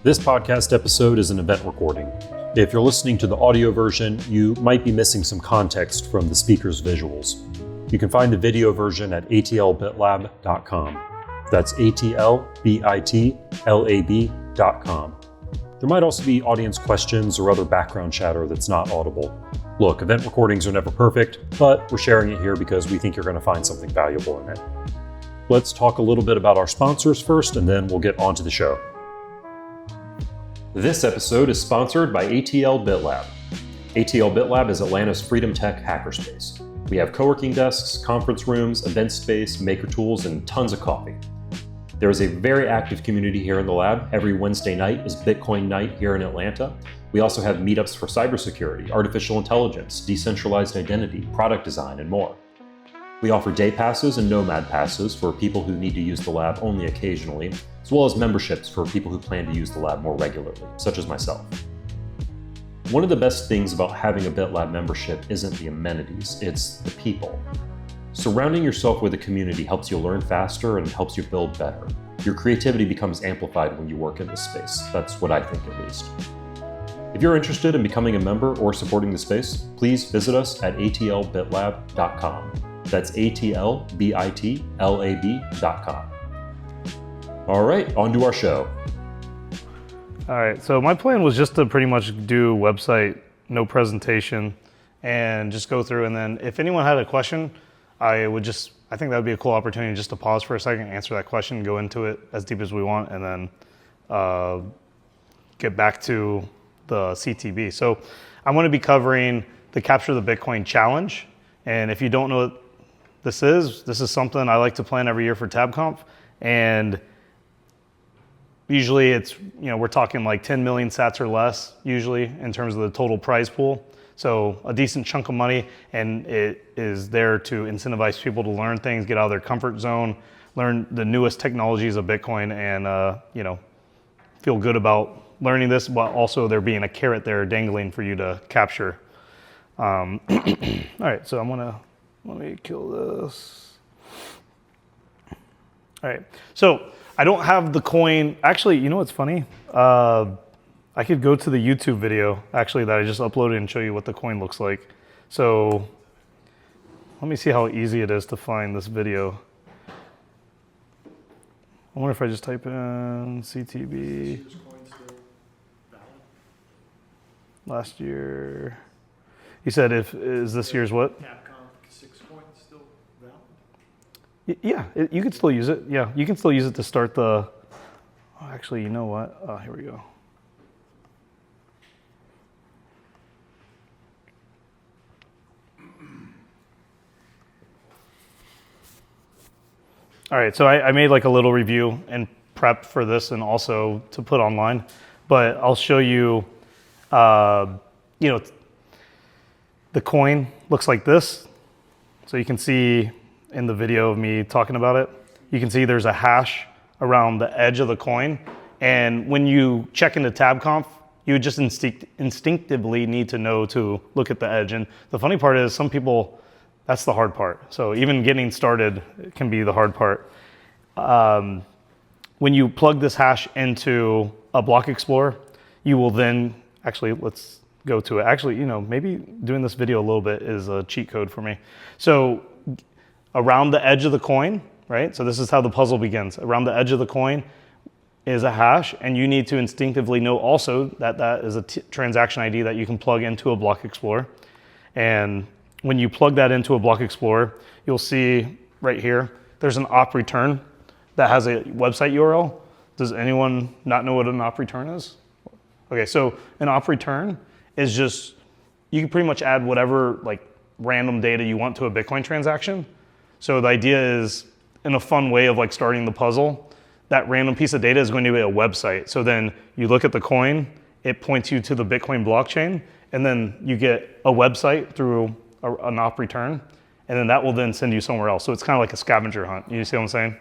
This podcast episode is an event recording. If you're listening to the audio version, you might be missing some context from the speaker's visuals. You can find the video version at atlbitlab.com. That's atlbitlab.com. There might also be audience questions or other background chatter that's not audible. Look, event recordings are never perfect, but we're sharing it here because we think you're going to find something valuable in it. Let's talk a little bit about our sponsors first, and then we'll get on to the show. This episode is sponsored by ATL BitLab. ATL BitLab is Atlanta's Freedom Tech hackerspace. We have co-working desks, conference rooms, event space, maker tools, and tons of coffee. There is a very active community here in the lab. Every Wednesday night is Bitcoin night here in Atlanta. We also have meetups for cybersecurity, artificial intelligence, decentralized identity, product design, and more. We offer day passes and nomad passes for people who need to use the lab only occasionally, as well as memberships for people who plan to use the lab more regularly, such as myself. One of the best things about having a BitLab membership isn't the amenities, it's the people. Surrounding yourself with a community helps you learn faster and helps you build better. Your creativity becomes amplified when you work in this space. That's what I think, at least. If you're interested in becoming a member or supporting the space, please visit us at atlbitlab.com. That's atlbitlab.com. All right, on to our show. All right, so my plan was just to pretty much do website, no presentation, and just go through, and then if anyone had a question, I think that would be a cool opportunity just to pause for a second, answer that question, go into it as deep as we want, and then get back to the CTB. So I'm going to be covering the Capture the Bitcoin Challenge, and if you don't know what this is something I like to plan every year for TabConf, and usually it's, we're talking like 10 million sats or less, usually, in terms of the total prize pool. So a decent chunk of money, and it is there to incentivize people to learn things, get out of their comfort zone, learn the newest technologies of Bitcoin, and feel good about learning this, while also there being a carrot there dangling for you to capture. All right, so let me kill this. All right, so I don't have the coin. Actually, you know what's funny? I could go to the YouTube video, actually, that I just uploaded and show you what the coin looks like. So let me see how easy it is to find this video. I wonder if I just type in CTB. Last year. You said is this year's what? TabConf 6 coin still valid? Yeah, you can still use it. Yeah, you can still use it to start the. Oh, actually, you know what? Here we go. All right, so I made like a little review and prep for this, and also to put online. But I'll show you. The coin looks like this. So you can see in the video of me talking about it, you can see there's a hash around the edge of the coin. And when you check into TabConf, you just instinctively need to know to look at the edge. And the funny part is some people, that's the hard part. So even getting started can be the hard part. When you plug this hash into a block explorer, you will then, actually, let's go to it. Actually, maybe doing this video a little bit is a cheat code for me. So around the edge of the coin, right? So this is how the puzzle begins. Around the edge of the coin is a hash, and you need to instinctively know also that that is a transaction ID that you can plug into a block explorer. And when you plug that into a block explorer, you'll see right here, there's an op return that has a website URL. Does anyone not know what an op return is? Okay, so an op return is just, you can pretty much add whatever like random data you want to a Bitcoin transaction. So the idea is, in a fun way of like starting the puzzle, that random piece of data is going to be a website. So then you look at the coin, it points you to the Bitcoin blockchain, and then you get a website through an op return, and then that will then send you somewhere else. So it's kind of like a scavenger hunt. You see what I'm saying?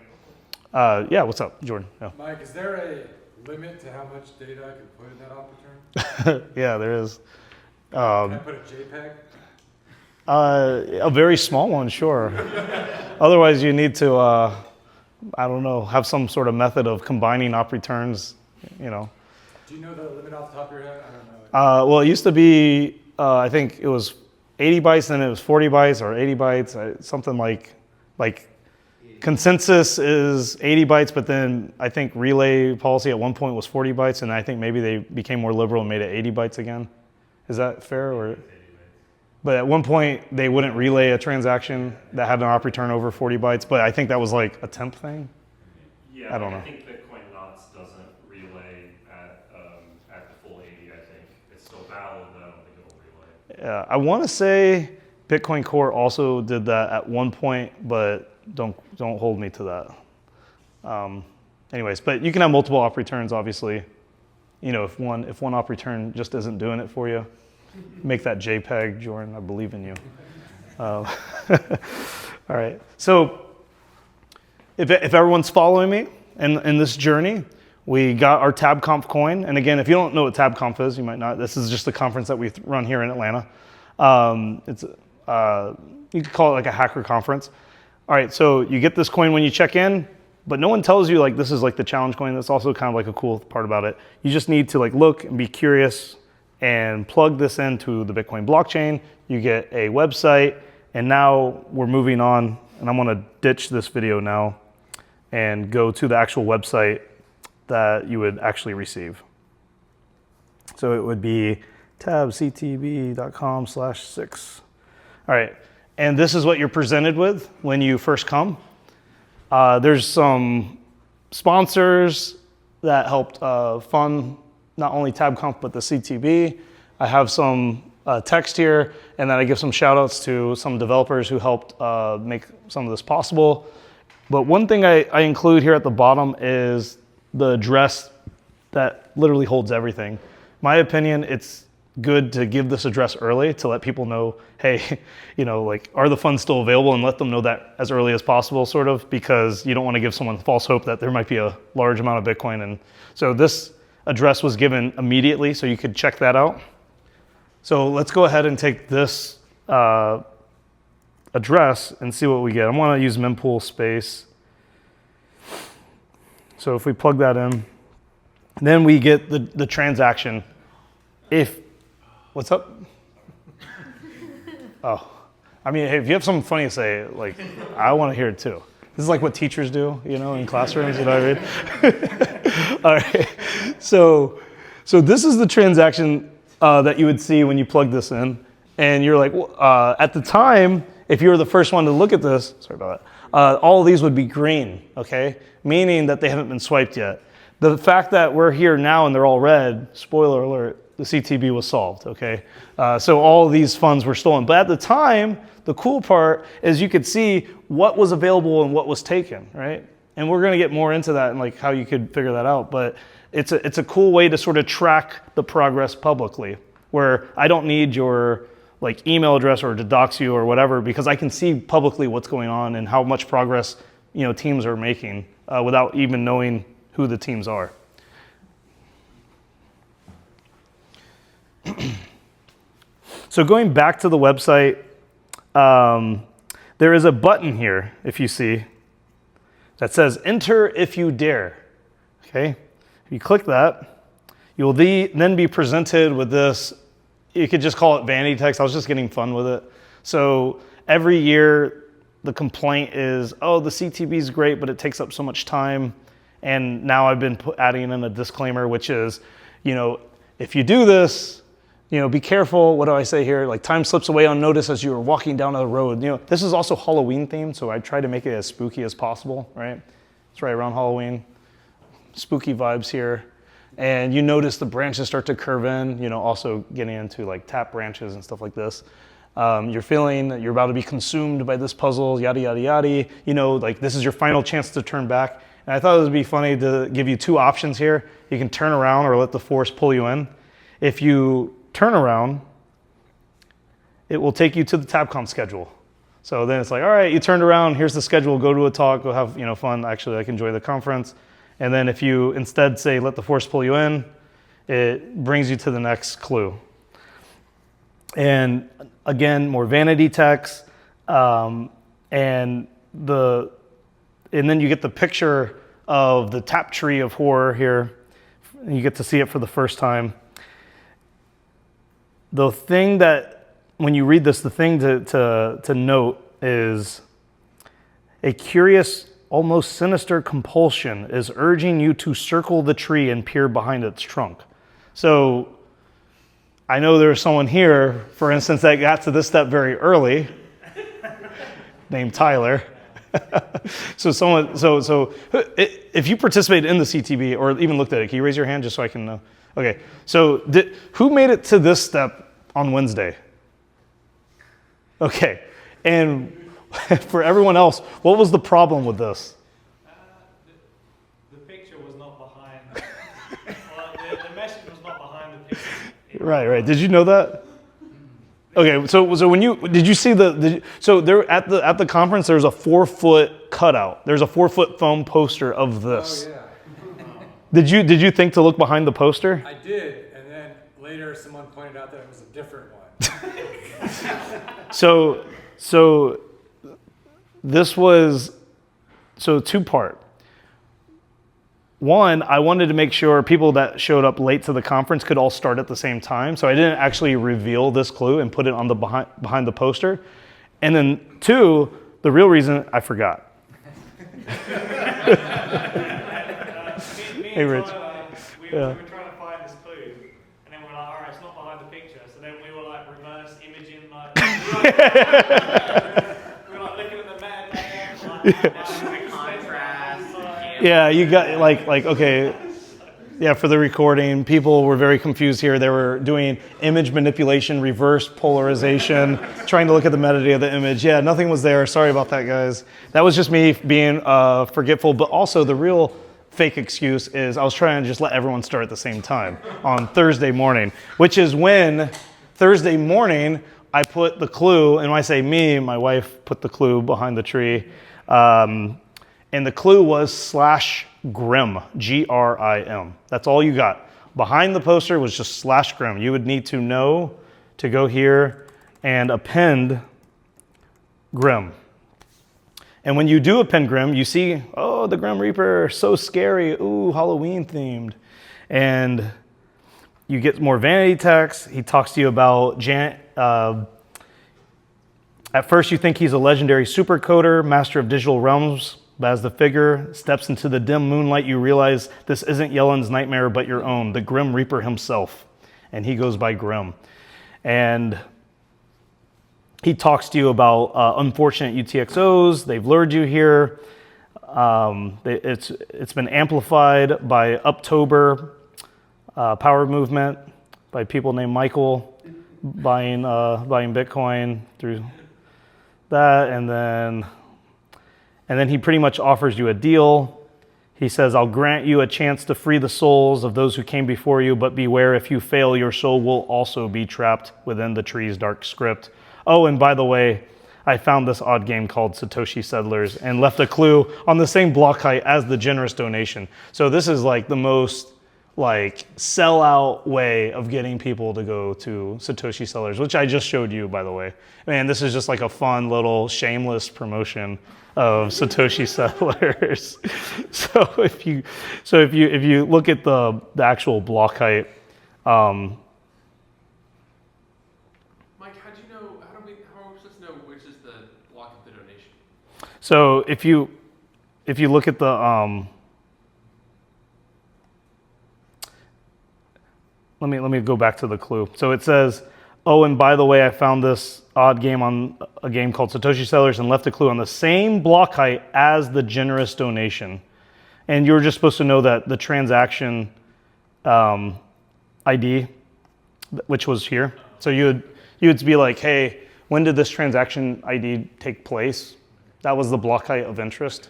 Yeah, what's up, Jordan? Yeah. Mike, is there a limit to how much data I can put in that op return? Yeah, there is. Can I put a JPEG? A very small one, sure. Otherwise, you need to, I don't know, have some sort of method of combining op returns, Do you know the limit off the top of your head? I don't know. Well, it used to be, I think it was 80 bytes, then it was 40 bytes or 80 bytes, something like consensus is 80 bytes, but then I think relay policy at one point was 40 bytes, and I think maybe they became more liberal and made it 80 bytes again. Is that fair? Or? But at one point, they wouldn't relay a transaction that had an op return over 40 bytes, but I think that was like a temp thing. Yeah, I don't know. I think Bitcoin Knots doesn't relay at the full 80, I think. It's still valid, but I don't think it'll relay. Yeah, I want to say Bitcoin Core also did that at one point, but don't hold me to that. Anyways, but you can have multiple op returns, obviously. You know, if one op return just isn't doing it for you, make that JPEG, Jordan. I believe in you. All right. So if everyone's following me in this journey, we got our TabConf coin. And again, if you don't know what TabConf is, you might not. This is just a conference that we run here in Atlanta. You could call it like a hacker conference. All right, so you get this coin when you check in, but no one tells you like this is like the challenge coin. That's also kind of like a cool part about it. You just need to like look and be curious and plug this into the Bitcoin blockchain. You get a website, and now we're moving on, and I'm gonna ditch this video now and go to the actual website that you would actually receive. So it would be tabctb.com/6. All right, and this is what you're presented with when you first come. There's some sponsors that helped fund not only TabConf, but the CTB. I have some text here, and then I give some shout outs to some developers who helped make some of this possible. But one thing I include here at the bottom is the address that literally holds everything. My opinion, it's good to give this address early to let people know, hey, you know, like, are the funds still available, and let them know that as early as possible, sort of, because you don't want to give someone false hope that there might be a large amount of Bitcoin. And so this address was given immediately, so you could check that out. So let's go ahead and take this address and see what we get. I want to use mempool space. So if we plug that in, then we get the transaction. What's up? Oh, I mean, hey, if you have something funny to say, like, I want to hear it too. This is like what teachers do, you know, in classrooms, you know what I mean? All right, so this is the transaction that you would see when you plug this in. And you're like, well, at the time, if you were the first one to look at this, sorry about that, all of these would be green, okay? Meaning that they haven't been swiped yet. The fact that we're here now and they're all red, spoiler alert, the CTB was solved, okay? So all of these funds were stolen. But at the time, the cool part is you could see what was available and what was taken, right? And we're gonna get more into that and like how you could figure that out. But it's a cool way to sort of track the progress publicly, where I don't need your like email address or to dox you or whatever, because I can see publicly what's going on and how much progress, you know, teams are making without even knowing who the teams are. So going back to the website, there is a button here, if you see, that says enter if you dare, okay? If you click that, you'll then be presented with this. You could just call it vanity text. I was just getting fun with it. So every year, the complaint is, oh, the CTB is great, but it takes up so much time. And now I've been adding in a disclaimer, which is, you know, if you do this, you know, be careful. What do I say here? Like, time slips away unnoticed as you are walking down the road. You know, this is also Halloween themed, so I try to make it as spooky as possible, right? It's right around Halloween. Spooky vibes here. And you notice the branches start to curve in, you know, also getting into like tap branches and stuff like this. You're feeling that you're about to be consumed by this puzzle, yada, yada, yada. You know, like this is your final chance to turn back. And I thought it would be funny to give you two options here. You can turn around or let the force pull you in. If you turn around, it will take you to the TabConf schedule. So then it's like, all right, you turned around, here's the schedule, go to a talk, go have, you know, fun. Actually, like, enjoy the conference. And then if you instead say, let the force pull you in, it brings you to the next clue. And again, more vanity text, and then you get the picture of the Taptree of horror here You get to see it for the first time. The thing that, when you read this, the thing to note is a curious, almost sinister compulsion is urging you to circle the tree and peer behind its trunk. So I know there's someone here, for instance, that got to this step very early, named Tyler. So if you participated in the CTB or even looked at it, can you raise your hand just so I can know? Okay, so who made it to this step on Wednesday? Okay, and for everyone else, what was the problem with this? The picture was not behind. Well, the message was not behind the picture. Right. Did you know that? Okay, so when did you see so there at the conference there's a 4-foot cutout. There's a 4-foot foam poster of this. Oh, yeah. Did you think to look behind the poster? I did, and then later someone pointed out that it was a different one. So this was two-part. One, I wanted to make sure people that showed up late to the conference could all start at the same time. So I didn't actually reveal this clue and put it on the behind the poster. And then two, the real reason, I forgot. Hey, Rich. We were trying to find this clue, and then we were like, all right, it's not behind the picture. So then we were like reverse imaging, like, we were like looking at the map, contrast. Yeah, you got like okay. Yeah, for the recording, people were very confused here. They were doing image manipulation, reverse polarization, trying to look at the metadata of the image. Yeah, nothing was there. Sorry about that, guys. That was just me being forgetful. But also the real fake excuse is I was trying to just let everyone start at the same time on Thursday morning, which is when Thursday morning I put the clue, and when I say me, my wife put the clue behind the tree. And the clue was /grim, Grim. That's all you got. Behind the poster was just /grim. You would need to know to go here and append grim. And when you do append grim, you see, oh, the Grim Reaper, so scary. Ooh, Halloween themed. And you get more vanity text. He talks to you about at first you think he's a legendary supercoder, master of digital realms. But as the figure steps into the dim moonlight, you realize this isn't Yellen's nightmare, but your own, the Grim Reaper himself. And he goes by Grim. And he talks to you about unfortunate UTXOs. They've lured you here. It's been amplified by Uptober power movement by people named Michael buying Bitcoin through that, and then he pretty much offers you a deal. He says, I'll grant you a chance to free the souls of those who came before you, but beware, if you fail, your soul will also be trapped within the tree's dark script. Oh, and by the way, I found this odd game called Satoshi Settlers and left a clue on the same block height as the generous donation. So this is like the most sellout way of getting people to go to Satoshi Settlers, which I just showed you, by the way. Man, this is just like a fun little shameless promotion of Satoshi Settlers. So if you look at the actual block height, Mike, how do we supposed to know which is the block of the donation? So if you look at the let me go back to the clue. So it says, oh, and by the way, I found this odd game on a game called Satoshi Settlers and left a clue on the same block height as the generous donation. And you're just supposed to know that the transaction ID, which was here. So you would be like, hey, when did this transaction ID take place? That was the block height of interest.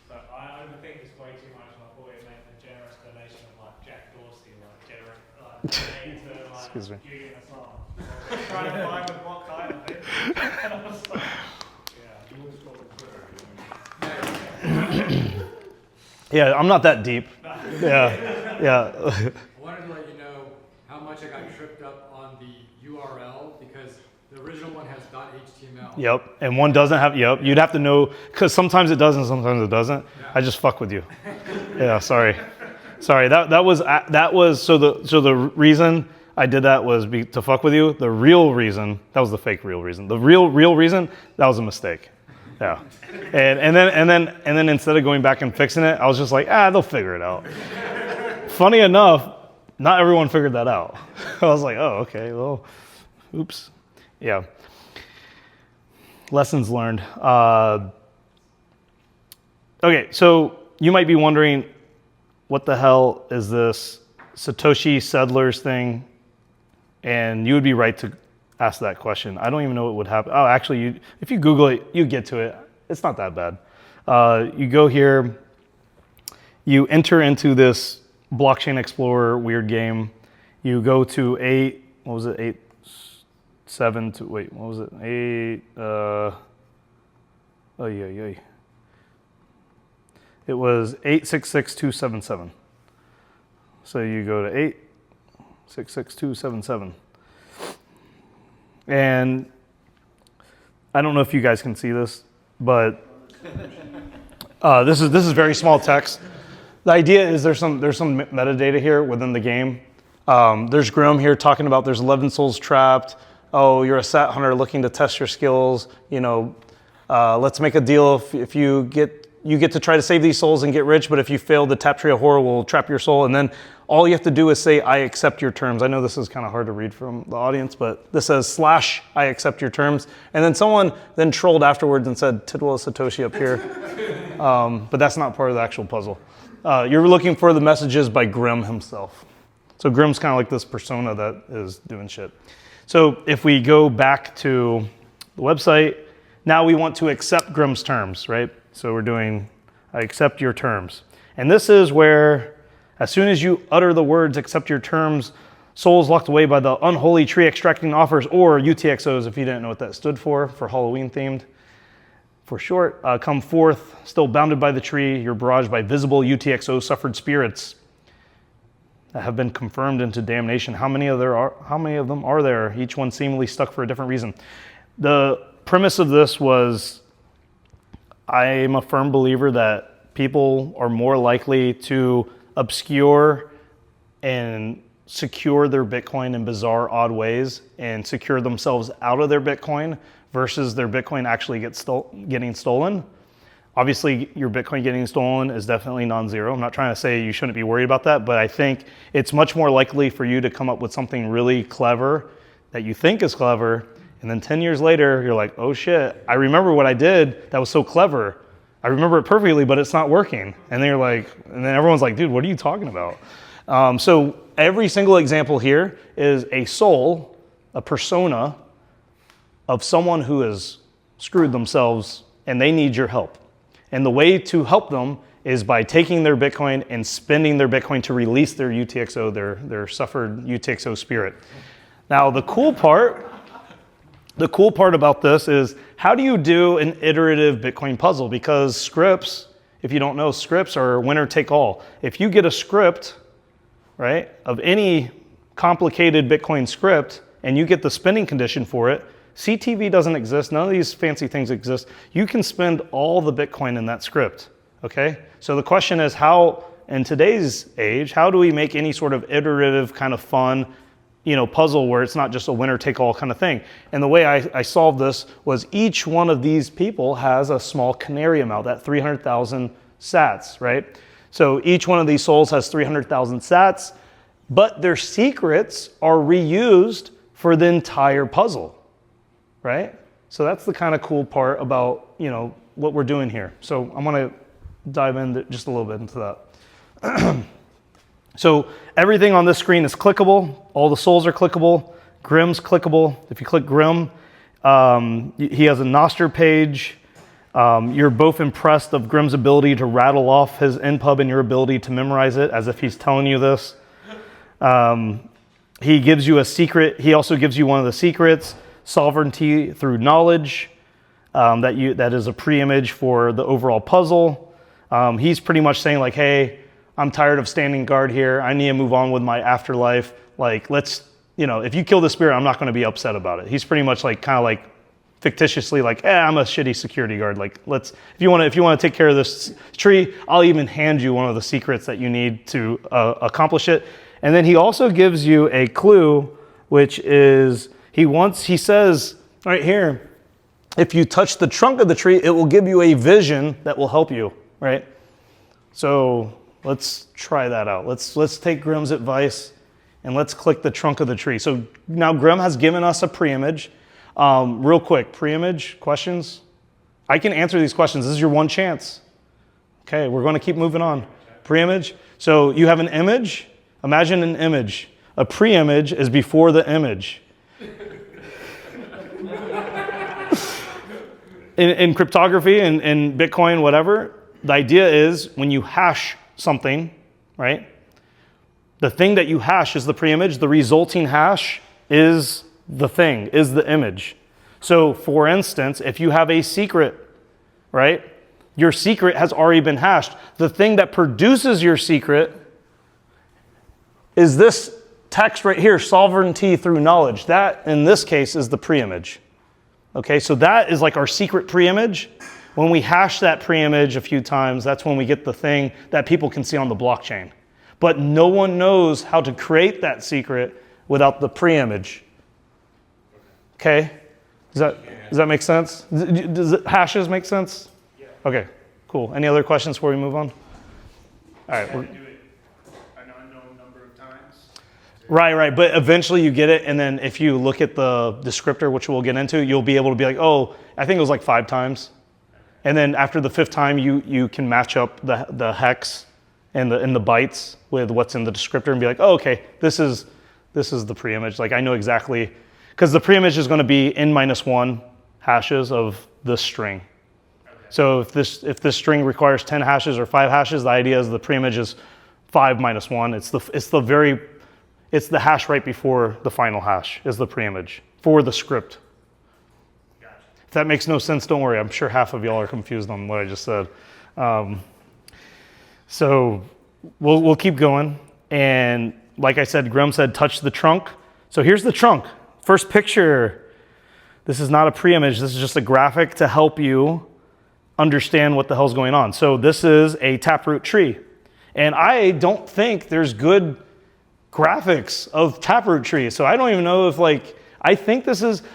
But I overthink this way too much, and I thought it meant the generous donation of like Jack Dorsey, Excuse me. Judy and Assange. Trying to find the block height, I think. And I was like, Yeah, I'm not that deep. Yeah. I wanted to let you know how much I got tripped up on the URL because the original one has .html. Yep, and one doesn't have, yep. You'd have to know, because sometimes it does and sometimes it doesn't. Yeah. I just fuck with you. Yeah, sorry. Sorry, that was so the reason I did that was to fuck with you. The real reason, that was the fake real reason. The real reason, that was a mistake. Yeah. And then instead of going back and fixing it, I was just like, they'll figure it out. Funny enough, not everyone figured that out. I was like, oh, okay, well, oops. Yeah. Lessons learned. Okay, so you might be wondering, what the hell is this Satoshi Settlers thing? And you would be right to ask that question. I don't even know what would happen. Oh, actually, if you Google it, you get to it. It's not that bad. You go here, you enter into this Blockchain Explorer weird game. You go to 8, what was it, 8, 7, to, wait, what was it, 8, it was 866.277. So you go to 866.277. And I don't know if you guys can see this, but this is very small text. The idea is there's some metadata here within the game. There's Grim here talking about there's 11 souls trapped. Oh, you're a sat hunter looking to test your skills. You know, let's make a deal if you get to try to save these souls and get rich, but if you fail, the Taptree of Horror will trap your soul. And then all you have to do is say, I accept your terms. I know this is kind of hard to read from the audience, but this says / I accept your terms. And then someone then trolled afterwards and said, Tidwell Satoshi up here. But that's not part of the actual puzzle. You're looking for the messages by Grim himself. So Grim's kind of like this persona that is doing shit. So if we go back to the website, now we want to accept Grim's terms, right? So we're doing, I accept your terms. And this is where, as soon as you utter the words, accept your terms, souls locked away by the unholy tree extracting offers, or UTXOs, if you didn't know what that stood for Halloween themed. For short, come forth, still bounded by the tree, you're barraged by visible UTXO suffered spirits that have been confirmed into damnation. How many of them are there? Each one seemingly stuck for a different reason. The premise of this was, I'm a firm believer that people are more likely to obscure and secure their Bitcoin in bizarre, odd ways and secure themselves out of their Bitcoin versus their Bitcoin actually getting stolen. Obviously, your Bitcoin getting stolen is definitely non-zero. I'm not trying to say you shouldn't be worried about that, but I think it's much more likely for you to come up with something really clever that you think is clever, and then 10 years later, you're like, oh shit, I remember what I did that was so clever. I remember it perfectly, but it's not working. And then you're like, and then everyone's like, dude, what are you talking about? So every single example here is a soul, a persona of someone who has screwed themselves and they need your help. And the way to help them is by taking their Bitcoin and spending their Bitcoin to release their UTXO, their suffered UTXO spirit. Now, the cool part about this is, how do you do an iterative Bitcoin puzzle? Because scripts, if you don't know, scripts are winner take all. If you get a script, right, of any complicated Bitcoin script, and you get the spending condition for it, CTV doesn't exist, none of these fancy things exist. You can spend all the Bitcoin in that script, okay? So the question is, how, in today's age, how do we make any sort of iterative kind of fun, puzzle where it's not just a winner take all kind of thing? And the way I solved this was, each one of these people has a small canary amount, that 300,000 sats, right? So each one of these souls has 300,000 sats, but their secrets are reused for the entire puzzle, right? So that's the kind of cool part about, what we're doing here. So I'm gonna dive in just a little bit into that. So everything on this screen is clickable. All the souls are clickable. Grim's clickable. If you click Grim, he has a Noster page. You're both impressed of Grim's ability to rattle off his NPub and your ability to memorize it as if he's telling you this. He gives you a secret. He also gives you one of the secrets, sovereignty through knowledge. That is a pre-image for the overall puzzle. He's pretty much saying like, hey, I'm tired of standing guard here. I need to move on with my afterlife. Like, let's, if you kill the spirit, I'm not going to be upset about it. He's pretty much like, kind of like fictitiously like, I'm a shitty security guard. Like, if you want to take care of this tree, I'll even hand you one of the secrets that you need to accomplish it. And then he also gives you a clue, which is he says right here, if you touch the trunk of the tree, it will give you a vision that will help you, right? So let's try that out. Let's take Grimm's advice and let's click the trunk of the tree. So now Grimm has given us a pre-image. Real quick, pre-image questions? I can answer these questions. This is your one chance. Okay, we're going to keep moving on. Pre-image. So you have an image. Imagine an image. A pre-image is before the image. In cryptography and in Bitcoin, whatever, the idea is when you hash something, right? The thing that you hash is the pre-image. The resulting hash is the thing, is the image. So for instance, if you have a secret, right? Your secret has already been hashed. The thing that produces your secret is this text right here, sovereignty through knowledge. That, in this case, is the pre-image. Okay, so that is like our secret pre-image. When we hash that pre-image a few times, that's when we get the thing that people can see on the blockchain. But no one knows how to create that secret without the pre-image. Okay, does that make sense? Does hashes make sense? Yeah. Okay, cool. Any other questions before we move on? All right. Right. But eventually you get it, and then if you look at the descriptor, which we'll get into, you'll be able to be like, oh, I think it was like 5 times. And then after the 5th time, you can match up the hex and the bytes with what's in the descriptor and be like, oh, okay, this is the pre-image. Like I know exactly, because the pre-image is going to be n-1 hashes of this string. Okay. So if this string requires 10 hashes or 5 hashes, the idea is the pre-image is 5 minus 1. It's the hash right before the final hash is the pre-image for the script. Gotcha. If that makes no sense, don't worry. I'm sure half of y'all are confused on what I just said. So we'll keep going. And like I said, Grimm said, touch the trunk. So here's the trunk. First picture. This is not a pre-image. This is just a graphic to help you understand what the hell's going on. So this is a Taproot tree. And I don't think there's good graphics of Taproot trees. So I don't even know if I think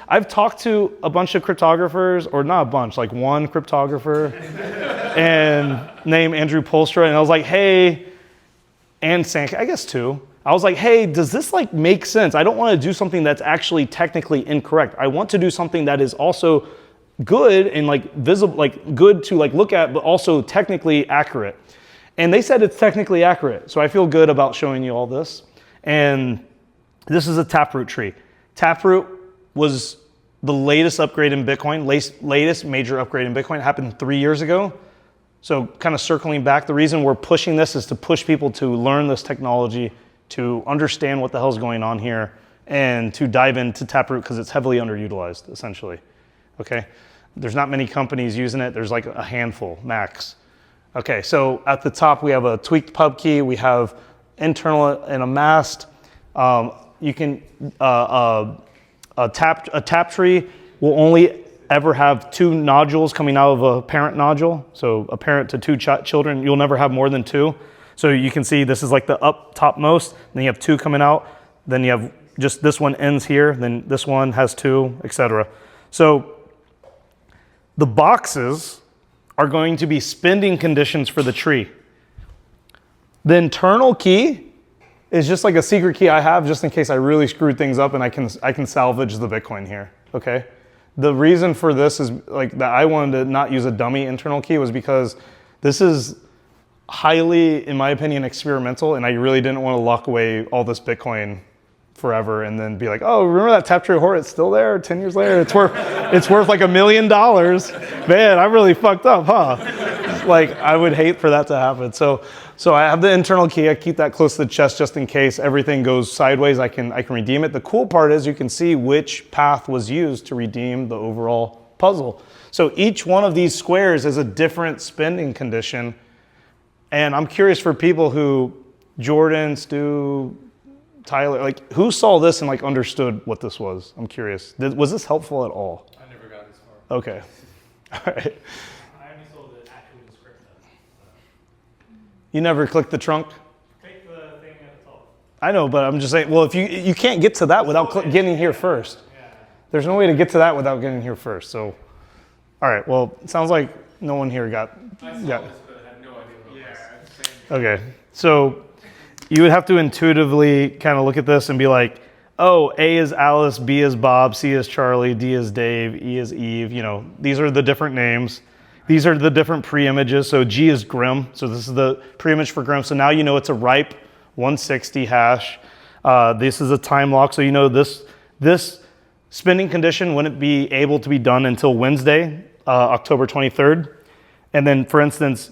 I've talked to a bunch of cryptographers, or not a bunch, like one cryptographer and named Andrew Polstra. And I was like, hey, and Sank, I guess 2. I was like, hey, does this make sense? I don't want to do something that's actually technically incorrect. I want to do something that is also good and visible, good to look at, but also technically accurate. And they said it's technically accurate. So I feel good about showing you all this. And this is a Taproot tree. Taproot was the latest upgrade in Bitcoin, latest major upgrade in Bitcoin. It happened 3 years ago. So kind of circling back, the reason we're pushing this is to push people to learn this technology, to understand what the hell's going on here, and to dive into Taproot because it's heavily underutilized, essentially. Okay? There's not many companies using it. There's a handful, max. Okay, so at the top we have a tweaked pub key. We have internal and a masked. You can a Taptree will only ever have 2 nodules coming out of a parent nodule. So a parent to 2 children, you'll never have more than 2. So you can see this is the up topmost. Then you have 2 coming out. Then you have just this one ends here. Then this one has 2, etc. So the boxes are going to be spending conditions for the tree. The internal key is just a secret key I have just in case I really screwed things up and I can salvage the Bitcoin here, okay? The reason for this is that I wanted to not use a dummy internal key was because this is highly, in my opinion, experimental, and I really didn't want to lock away all this Bitcoin forever and then be like, oh, remember that Taptree hoard? It's still there 10 years later. It's worth $1 million. Man, I really fucked up, huh? I would hate for that to happen. So I have the internal key. I keep that close to the chest just in case everything goes sideways. I can redeem it. The cool part is you can see which path was used to redeem the overall puzzle. So each one of these squares is a different spending condition. And I'm curious for people who, Jordan, Stu, Tyler, who saw this and understood what this was? I'm curious. Was this helpful at all? I never got this far. Okay. All right. I only saw the actual descriptor. You never clicked the trunk? Click the thing at the top. I know, but I'm just saying, well, if you can't get to that without getting here first. Yeah. There's no way to get to that without getting here first. So, all right. Well, it sounds like no one here got. I saw got this, but I had no idea what it was. Okay. So you would have to intuitively kind of look at this and be like, oh, A is Alice, B is Bob, C is Charlie, D is Dave, E is Eve. You know, these are the different names. These are the different pre-images. So G is Grim. So this is the pre-image for Grim. So now you know it's a ripe 160 hash. This is a time lock. So you know this spending condition wouldn't be able to be done until Wednesday, October 23rd. And then, for instance,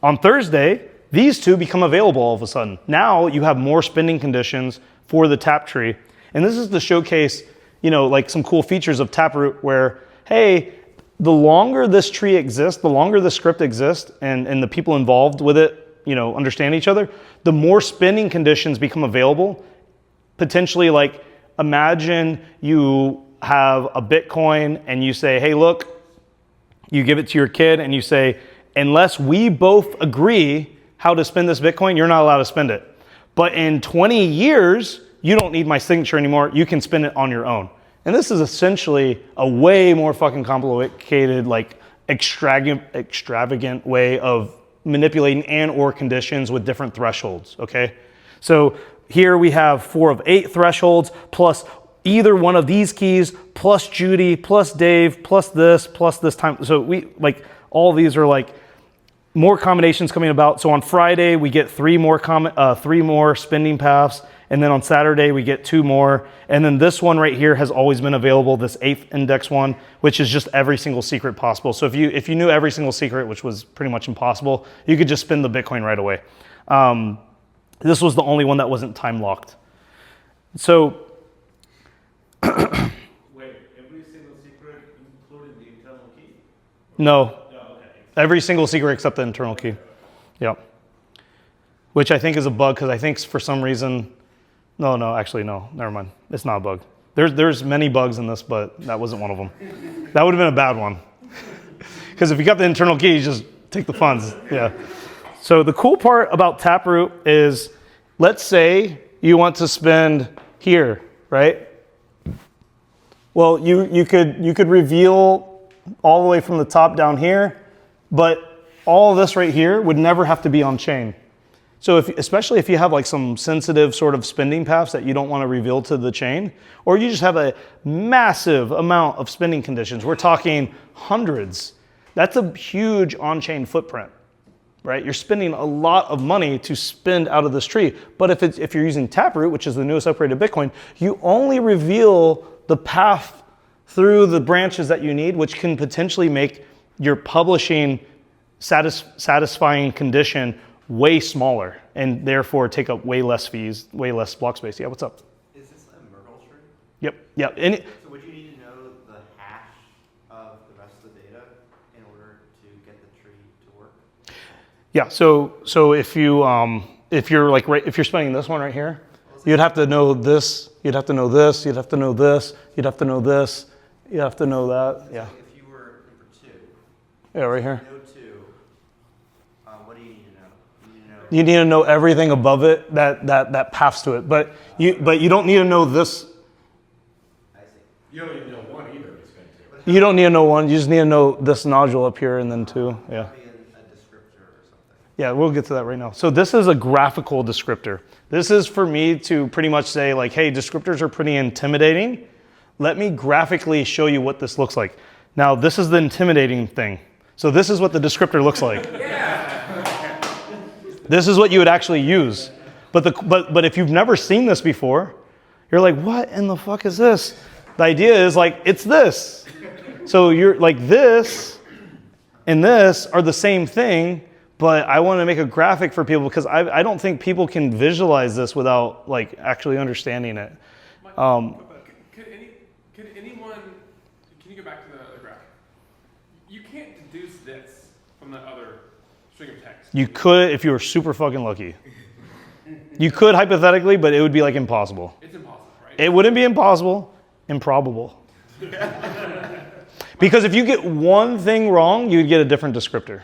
on Thursday, these two become available all of a sudden. Now you have more spending conditions for the Taptree. And this is to showcase, you know, like some cool features of Taproot where, hey, the longer this tree exists, the longer the script exists and the people involved with it, you know, understand each other, the more spending conditions become available. Potentially, like, imagine you have a Bitcoin and you say, hey, look, you give it to your kid and you say, unless we both agree how to spend this Bitcoin, you're not allowed to spend it. But in 20 years, you don't need my signature anymore. You can spend it on your own. And this is essentially a way more fucking complicated, like extravagant way of manipulating and or conditions with different thresholds, okay? So here we have 4 of 8 thresholds plus either one of these keys plus Judy plus Dave plus this time. So we like all these are like more combinations coming about. So on Friday we get 3 more spending paths, and then on Saturday we get 2 more, and then this one right here has always been available, this 8th index one, which is just every single secret possible. So if you knew every single secret, which was pretty much impossible, you could just spend the Bitcoin right away. This was the only one that wasn't time locked. So wait, every single secret including the internal key? no. Okay. Every single secret except the internal key. Yep. Which I think is a bug because I think for some reason, actually no, never mind. It's not a bug. There's many bugs in this, but that wasn't one of them. That would have been a bad one. Because if you got the internal key, you just take the funds. Yeah. So the cool part about Taproot is, let's say you want to spend here, right? Well, you could reveal all the way from the top down here, but all of this right here would never have to be on chain. So especially if you have like some sensitive sort of spending paths that you don't want to reveal to the chain, or you just have a massive amount of spending conditions, we're talking hundreds. That's a huge on-chain footprint, right? You're spending a lot of money to spend out of this tree. But if you're using Taproot, which is the newest upgrade of Bitcoin, you only reveal the path through the branches that you need, which can potentially make your publishing satisfying condition way smaller and therefore take up way less fees, way less block space. Yeah, what's up? Is this a Merkle tree? Yep. So would you need to know the hash of the rest of the data in order to get the tree to work? Yeah. So if you're spending this one right here, you'd have to know this. You'd have to know this. You'd have to know this. You'd have to know this. You have to know that. Yeah. If you were number 2. Yeah, right here. No 2. What do you need to know? You need to know everything above it that paths to it, but you don't need to know this. I see. You don't even know one either. It's going to. You don't need to know one. You just need to know this nodule up here and then 2. Yeah. Be a descriptor or something. Yeah, we'll get to that right now. So this is a graphical descriptor. This is for me to pretty much say like, hey, descriptors are pretty intimidating. Let me graphically show you what this looks like. Now, this is the intimidating thing. So this is what the descriptor looks like. This is what you would actually use. But if you've never seen this before, you're like, what in the fuck is this? The idea is like, it's this. So you're like this and this are the same thing, but I want to make a graphic for people because I don't think people can visualize this without like actually understanding it. Could anyone? Can you go back to the graph? You can't deduce this from the other string of text. You could if you were super fucking lucky. You could hypothetically, but it would be like impossible. It's impossible, right? It wouldn't be impossible, improbable. Because if you get one thing wrong, you'd get a different descriptor.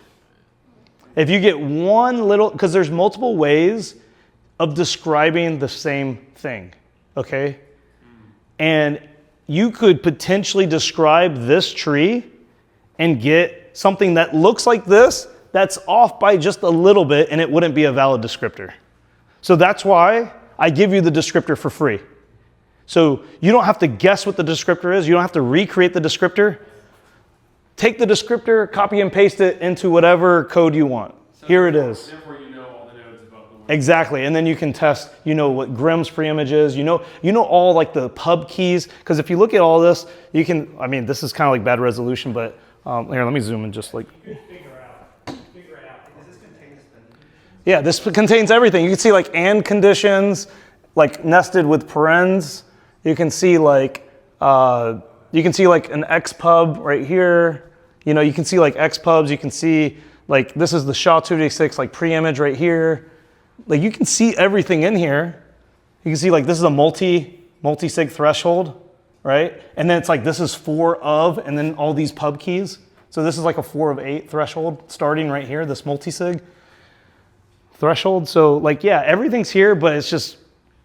If you get one little, because there's multiple ways of describing the same thing, okay? And you could potentially describe this tree and get something that looks like this, that's off by just a little bit, and it wouldn't be a valid descriptor. So that's why I give you the descriptor for free. So you don't have to guess what the descriptor is. You don't have to recreate the descriptor. Take the descriptor, copy and paste it into whatever code you want. So Here it is. Therefore, you know all the nodes about the one. Exactly, and then you can test, you know what Grimm's preimage is, you know all like the pub keys, because if you look at all this, you can, I mean, this is kind of like bad resolution, but here, let me zoom in just like. Figure out. Does this contain spending? Yeah, this contains everything. You can see like and conditions, like nested with parens. You can see like an XPub right here. You know, you can see like XPubs. You can see like this is the SHA-256 like preimage right here. Like you can see everything in here. You can see like this is a multi-sig threshold, right? And then it's like this is 4 of, and then all these pub keys. So this is like a 4 of 8 threshold starting right here, this multi-sig threshold. So like, yeah, everything's here, but it's just,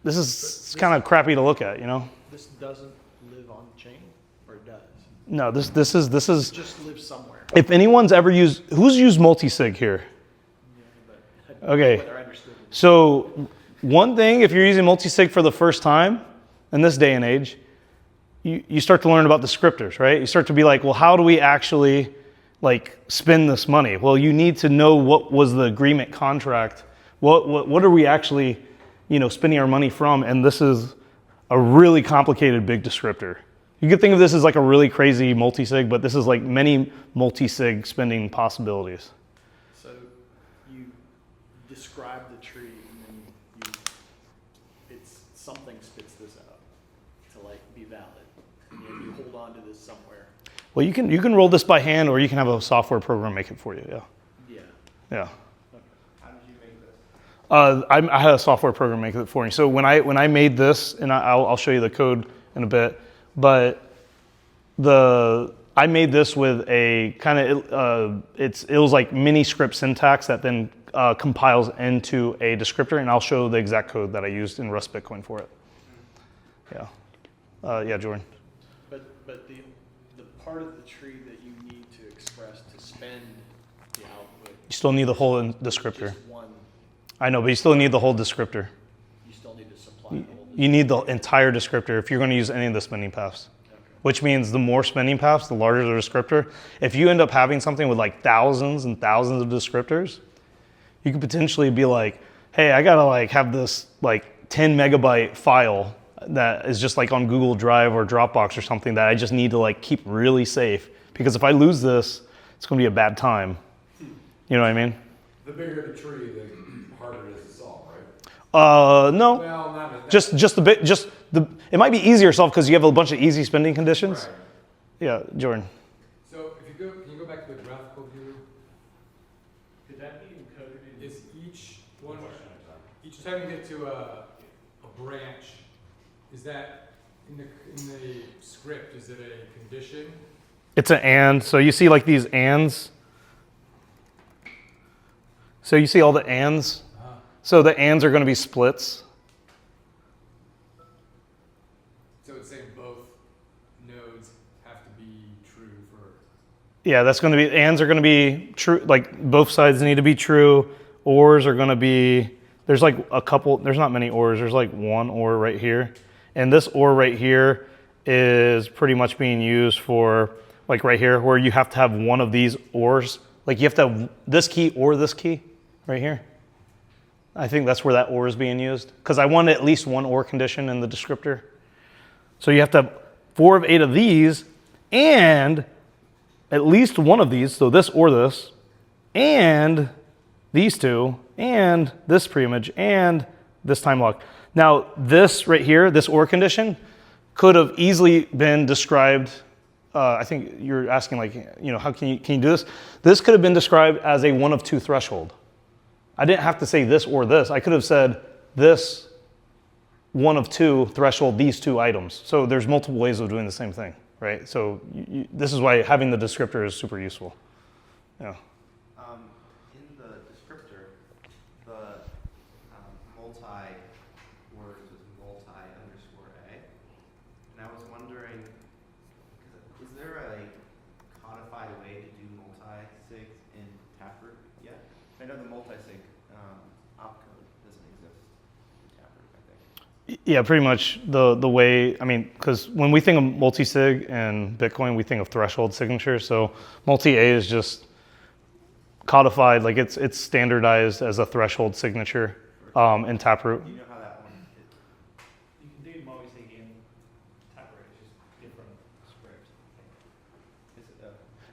this is kind of crappy to look at, you know? This doesn't live on chain, or it does? No, this is. It just lives somewhere. If anyone's ever used, who's used multi-sig here? Yeah, but Okay. whether I understood it. So one thing, if you're using multi-sig for the first time in this day and age, you start to learn about descriptors, right? You start to be like, well, how do we actually like spend this money? Well, you need to know what was the agreement contract. What are we actually, spending our money from? And this is a really complicated big descriptor. You could think of this as like a really crazy multi-sig, but this is like many multi-sig spending possibilities. So you describe the tree, and then something spits this out to like be valid. And you hold on to this somewhere. Well, you can roll this by hand, or you can have a software program make it for you. Yeah. Yeah. Yeah. How did you make this? I had a software program make it for me. So when I made this, and I'll show you the code in a bit, but I made this with a kind of it was like mini script syntax that then compiles into a descriptor, and I'll show the exact code that I used in Rust Bitcoin for it. Yeah. Yeah, Jordan. But the part of the tree that you need to express to spend the output. You still need the whole descriptor. Just one. I know, but you still need the whole descriptor. You still need to supply the whole. You need the entire descriptor if you're going to use any of the spending paths. Okay. Which means the more spending paths, the larger the descriptor. If you end up having something with like thousands and thousands of descriptors, you could potentially be like, hey, I gotta like have this like 10 megabyte file that is just like on Google Drive or Dropbox or something that I just need to like keep really safe, because if I lose this, it's gonna be a bad time. You know what I mean? The bigger the tree, the harder it is to solve, right? No. Well, not It might be easier to solve because you have a bunch of easy spending conditions. Right. Yeah, Jordan. So if you can you go back to the graphical view? Could that be encoded in? Is each time you get to a branch, is that in the script? Is it a condition? It's an and. So you see like these ands. So you see all the ands. So the ands are going to be splits. So it's saying both nodes have to be true for. Yeah, that's going to be, ands are going to be true, like both sides need to be true. Ors are going to be, there's like a couple, there's not many ors, there's like one or right here. And this or right here is pretty much being used for like right here, where you have to have one of these ors. Like you have to have this key or this key right here. I think that's where that or is being used, because I want at least one or condition in the descriptor. So you have to have 4 of 8 of these and at least one of these, so this or this, and these two, and this preimage, and this time lock. Now this right here, this or condition, could have easily been described, I think you're asking like, how can you do this? This could have been described as a 1 of 2 threshold. I didn't have to say this or this. I could have said this 1 of 2 threshold, these 2 items. So there's multiple ways of doing the same thing. right? So this is why having the descriptor is super useful. Yeah. In the descriptor, the multi-words is multi_a. And I was wondering, is there a codified way to do multi-sig in Taproot yet? I know the multi-sig opcode doesn't exist in Taproot, I think. Yeah, pretty much the way, I mean, because when we think of multi-sig and Bitcoin, we think of threshold signature. So multi-A is just codified, like it's standardized as a threshold signature in Taproot. Do you know how that one is? You can do multi-sig in Taproot, it's just different scripts.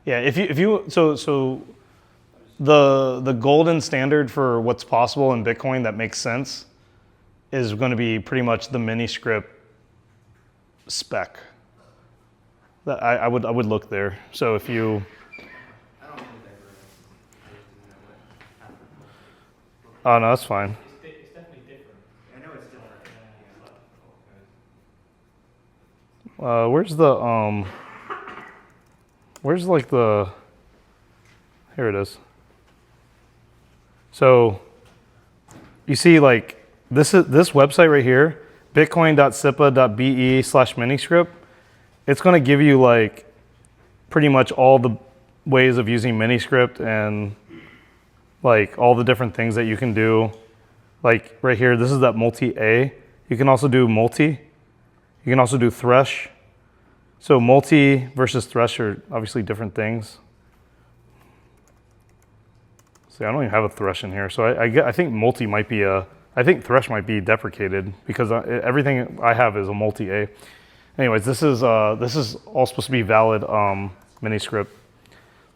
Yeah, if you so the golden standard for what's possible in Bitcoin that makes sense is going to be pretty much the mini script spec. That I would look there. So if you I don't mean to diverge. I just didn't know what Taproot was. oh no, that's fine. It's definitely different. I know it's different. Where's like the here it is. So you see like this website right here, bitcoin.sipa.be/miniscript. It's going to give you like pretty much all the ways of using miniscript and like all the different things that you can do. Like right here, this is that multi-A. You can also do multi. You can also do thresh. So multi versus thresh are obviously different things. See, I don't even have a thresh in here. So I think multi might be I think thresh might be deprecated because everything I have is a multi-A. Anyways, this is all supposed to be valid miniscript.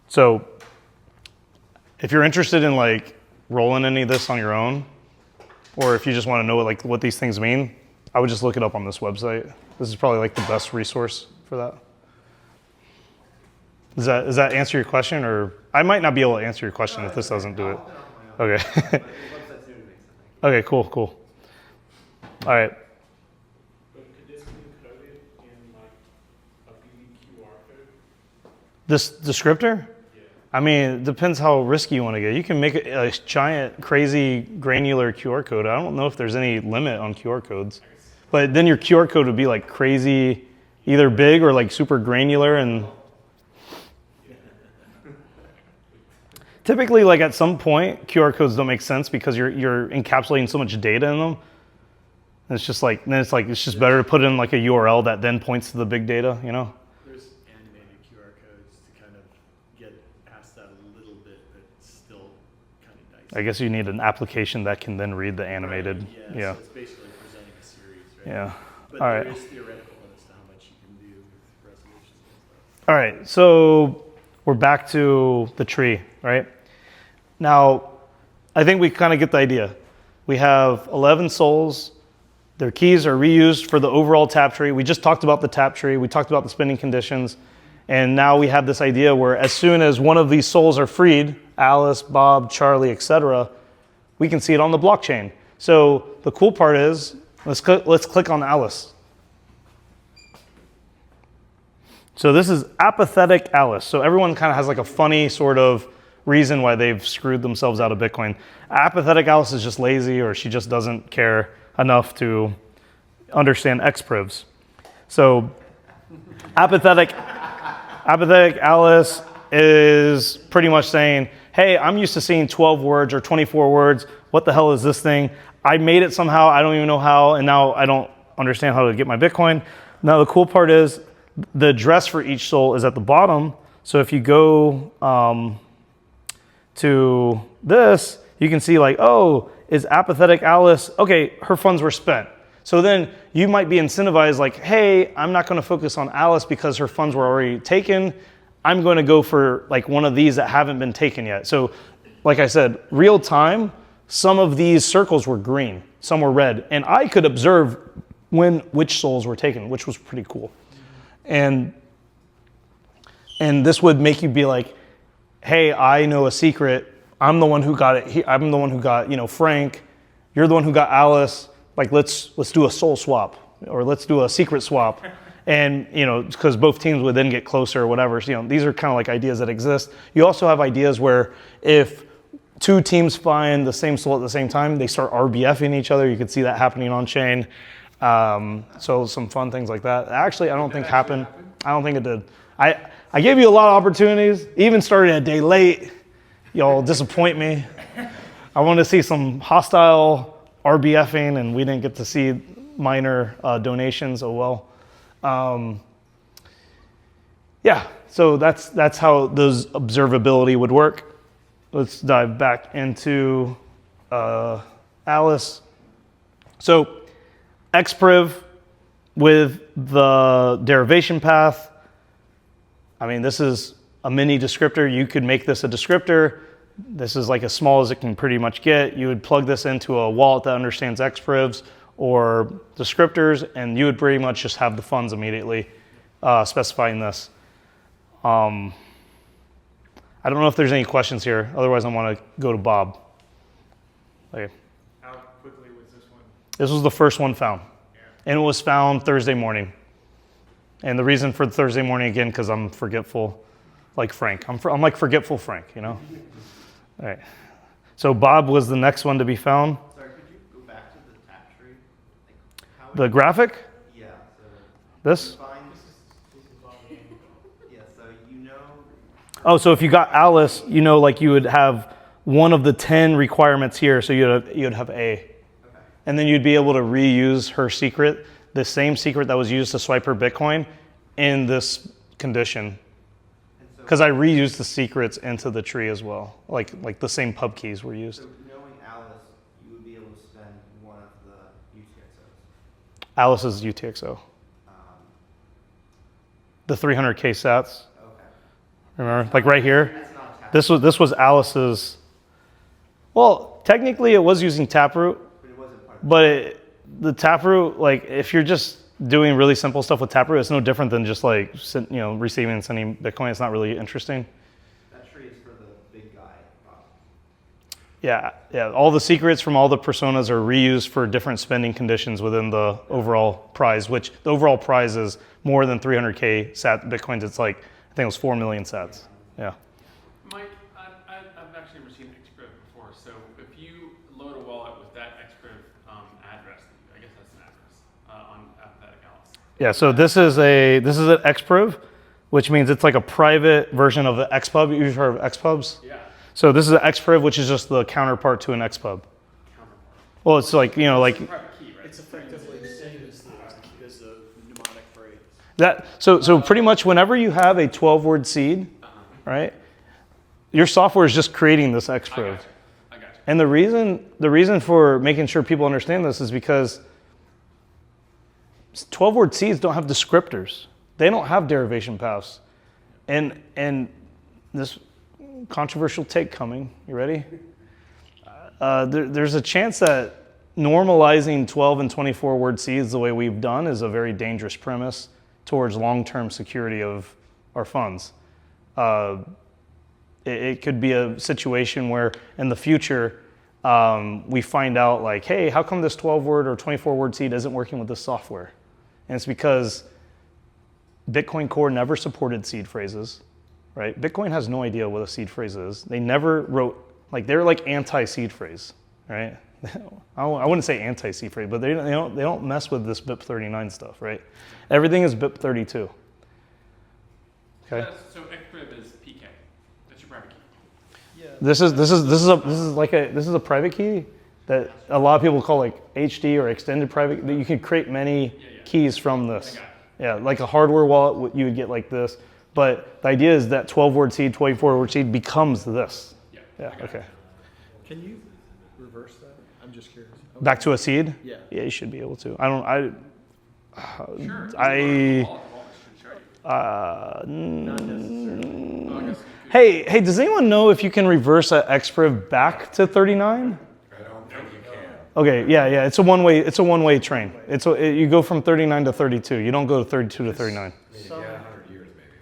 So if you're interested in like rolling any of this on your own, or if you just want to know what these things mean, I would just look it up on this website. This is probably like the best resource for that. Does that answer your question? Or I might not be able to answer your question if this doesn't do it. Okay. Okay, cool. All right. But could this be encoded in like a QR code? This descriptor? Yeah. I mean, it depends how risky you want to get. You can make a giant, crazy, granular QR code. I don't know if there's any limit on QR codes. But then your QR code would be like crazy, either big or like super granular. And typically, like at some point, QR codes don't make sense because you're encapsulating so much data in them. And it's just like it's just better to put in like a URL that then points to the big data, you know? There's animated QR codes to kind of get past that a little bit, but still kind of dicey. I guess you need an application that can then read the animated. Right. Yeah. So it's basically presenting a series, right? Yeah. But All there right. is theoretical limits to how much you can do with resolutions and stuff. All right, so we're back to the tree, right? Now, I think we kind of get the idea. We have 11 souls. Their keys are reused for the overall Taptree. We just talked about the Taptree. We talked about the spending conditions. And now we have this idea where as soon as one of these souls are freed, Alice, Bob, Charlie, etc., we can see it on the blockchain. So the cool part is, let's click on Alice. So this is apathetic Alice. So everyone kind of has like a funny sort of reason why they've screwed themselves out of Bitcoin. Apathetic Alice is just lazy, or she just doesn't care enough to understand XProves. So apathetic Alice is pretty much saying, hey, I'm used to seeing 12 words or 24 words. What the hell is this thing? I made it somehow. I don't even know how, and now I don't understand how to get my Bitcoin. Now the cool part is the address for each soul is at the bottom. So if you go to this, you can see like, oh, is apathetic Alice, okay, her funds were spent. So then you might be incentivized like, hey, I'm not going to focus on Alice because her funds were already taken. I'm going to go for like one of these that haven't been taken yet. So like I said, real time, some of these circles were green, some were red. And I could observe which souls were taken, which was pretty cool. And this would make you be like, hey, I know a secret. I'm the one who got it. I'm the one who got, Frank. You're the one who got Alice. Like, let's do a soul swap, or let's do a secret swap. And, because both teams would then get closer or whatever. So, these are kind of like ideas that exist. You also have ideas where if two teams find the same soul at the same time, they start RBFing each other. You could see that happening on chain. So some fun things like that. Actually, I don't think happened. I don't think it did. I gave you a lot of opportunities. Even started a day late. Y'all disappoint me. I wanted to see some hostile RBFing, and we didn't get to see minor donations. Oh well. Yeah, so that's how those observability would work. Let's dive back into Alice. So XProve with the derivation path. I mean, this is a mini descriptor. You could make this a descriptor. This is like as small as it can pretty much get. You would plug this into a wallet that understands XProves or descriptors, and you would pretty much just have the funds immediately specifying this. I don't know if there's any questions here. Otherwise, I want to go to Bob. Okay. How quickly was this one? This was the first one found. Yeah. And it was found Thursday morning. And the reason for Thursday morning, again, because I'm forgetful, like Frank. I'm like forgetful Frank, All right. So Bob was the next one to be found. Sorry, could you go back to the Taptree? Like, how The graphic, yeah, so this. find yeah, so Oh, so if you got Alice, like you would have one of the 10 requirements here. So you'd have A. okay. And then you'd be able to reuse her secret, the same secret that was used to swipe her Bitcoin in this condition. And so, Because I reused the secrets into the tree as well. Like the same pub keys were used. so knowing Alice, you would be able to spend one of the UTXOs. Alice's UTXO. The 300K sats. Okay. Remember? Like right here. That's not Taptree, This was Alice's. Well, technically it was using Taproot, but it wasn't part of but the Taproot, like if you're just doing really simple stuff with Taproot, it's no different than just like receiving and sending Bitcoin. It's not really interesting. that tree is for the big guy. Yeah. All the secrets from all the personas are reused for different spending conditions within the overall prize, which the overall prize is more than 300K sat Bitcoins. It's like, I think it was 4 million sats. Yeah. Mike, I've actually never seen XProve before, so if you load a wallet with that XProve address, I guess that's an address on Apathetic Alice. Yeah, so this is an XProve, which means it's like a private version of an XPub. You've heard of XPubs? Yeah. So this is an XProve, which is just the counterpart to an XPub. Counterpart. Well, it's like, like It's a private key, right? It's effectively the same as the mnemonic phrase. that. So pretty much whenever you have a 12-word seed, right, your software is just creating this XProve. I got you. And the reason for making sure people understand this is because 12-word seeds don't have descriptors. They don't have derivation paths. And this controversial take coming. You ready? There's a chance that normalizing 12 and 24-word seeds the way we've done is a very dangerous premise towards long-term security of our funds. It could be a situation where in the future we find out like, hey, how come this 12-word or 24-word seed isn't working with this software? And it's because Bitcoin Core never supported seed phrases, right? Bitcoin has no idea what a seed phrase is. They never wrote, like they're like anti-seed phrase, right? I wouldn't say anti-seed phrase, but they don't mess with this BIP39 stuff, right? Everything is BIP32. Okay. So XProve is PK. That's your private key. Yeah. This is a private key that a lot of people call like HD or extended private. That you can create many keys from this. Yeah, like a hardware wallet, you would get like this. But the idea is that 12-word seed, 24-word seed becomes this. Yeah. Okay. Can you reverse that? I'm just curious. Back to a seed. Yeah. Yeah, you should be able to. Sure. I. Not necessarily. Hey, does anyone know if you can reverse an XProve back to 39? I don't think you can. Okay, yeah, it's a one-way train. You go from 39 to 32. You don't go to 32 to 39. Maybe 100 years maybe.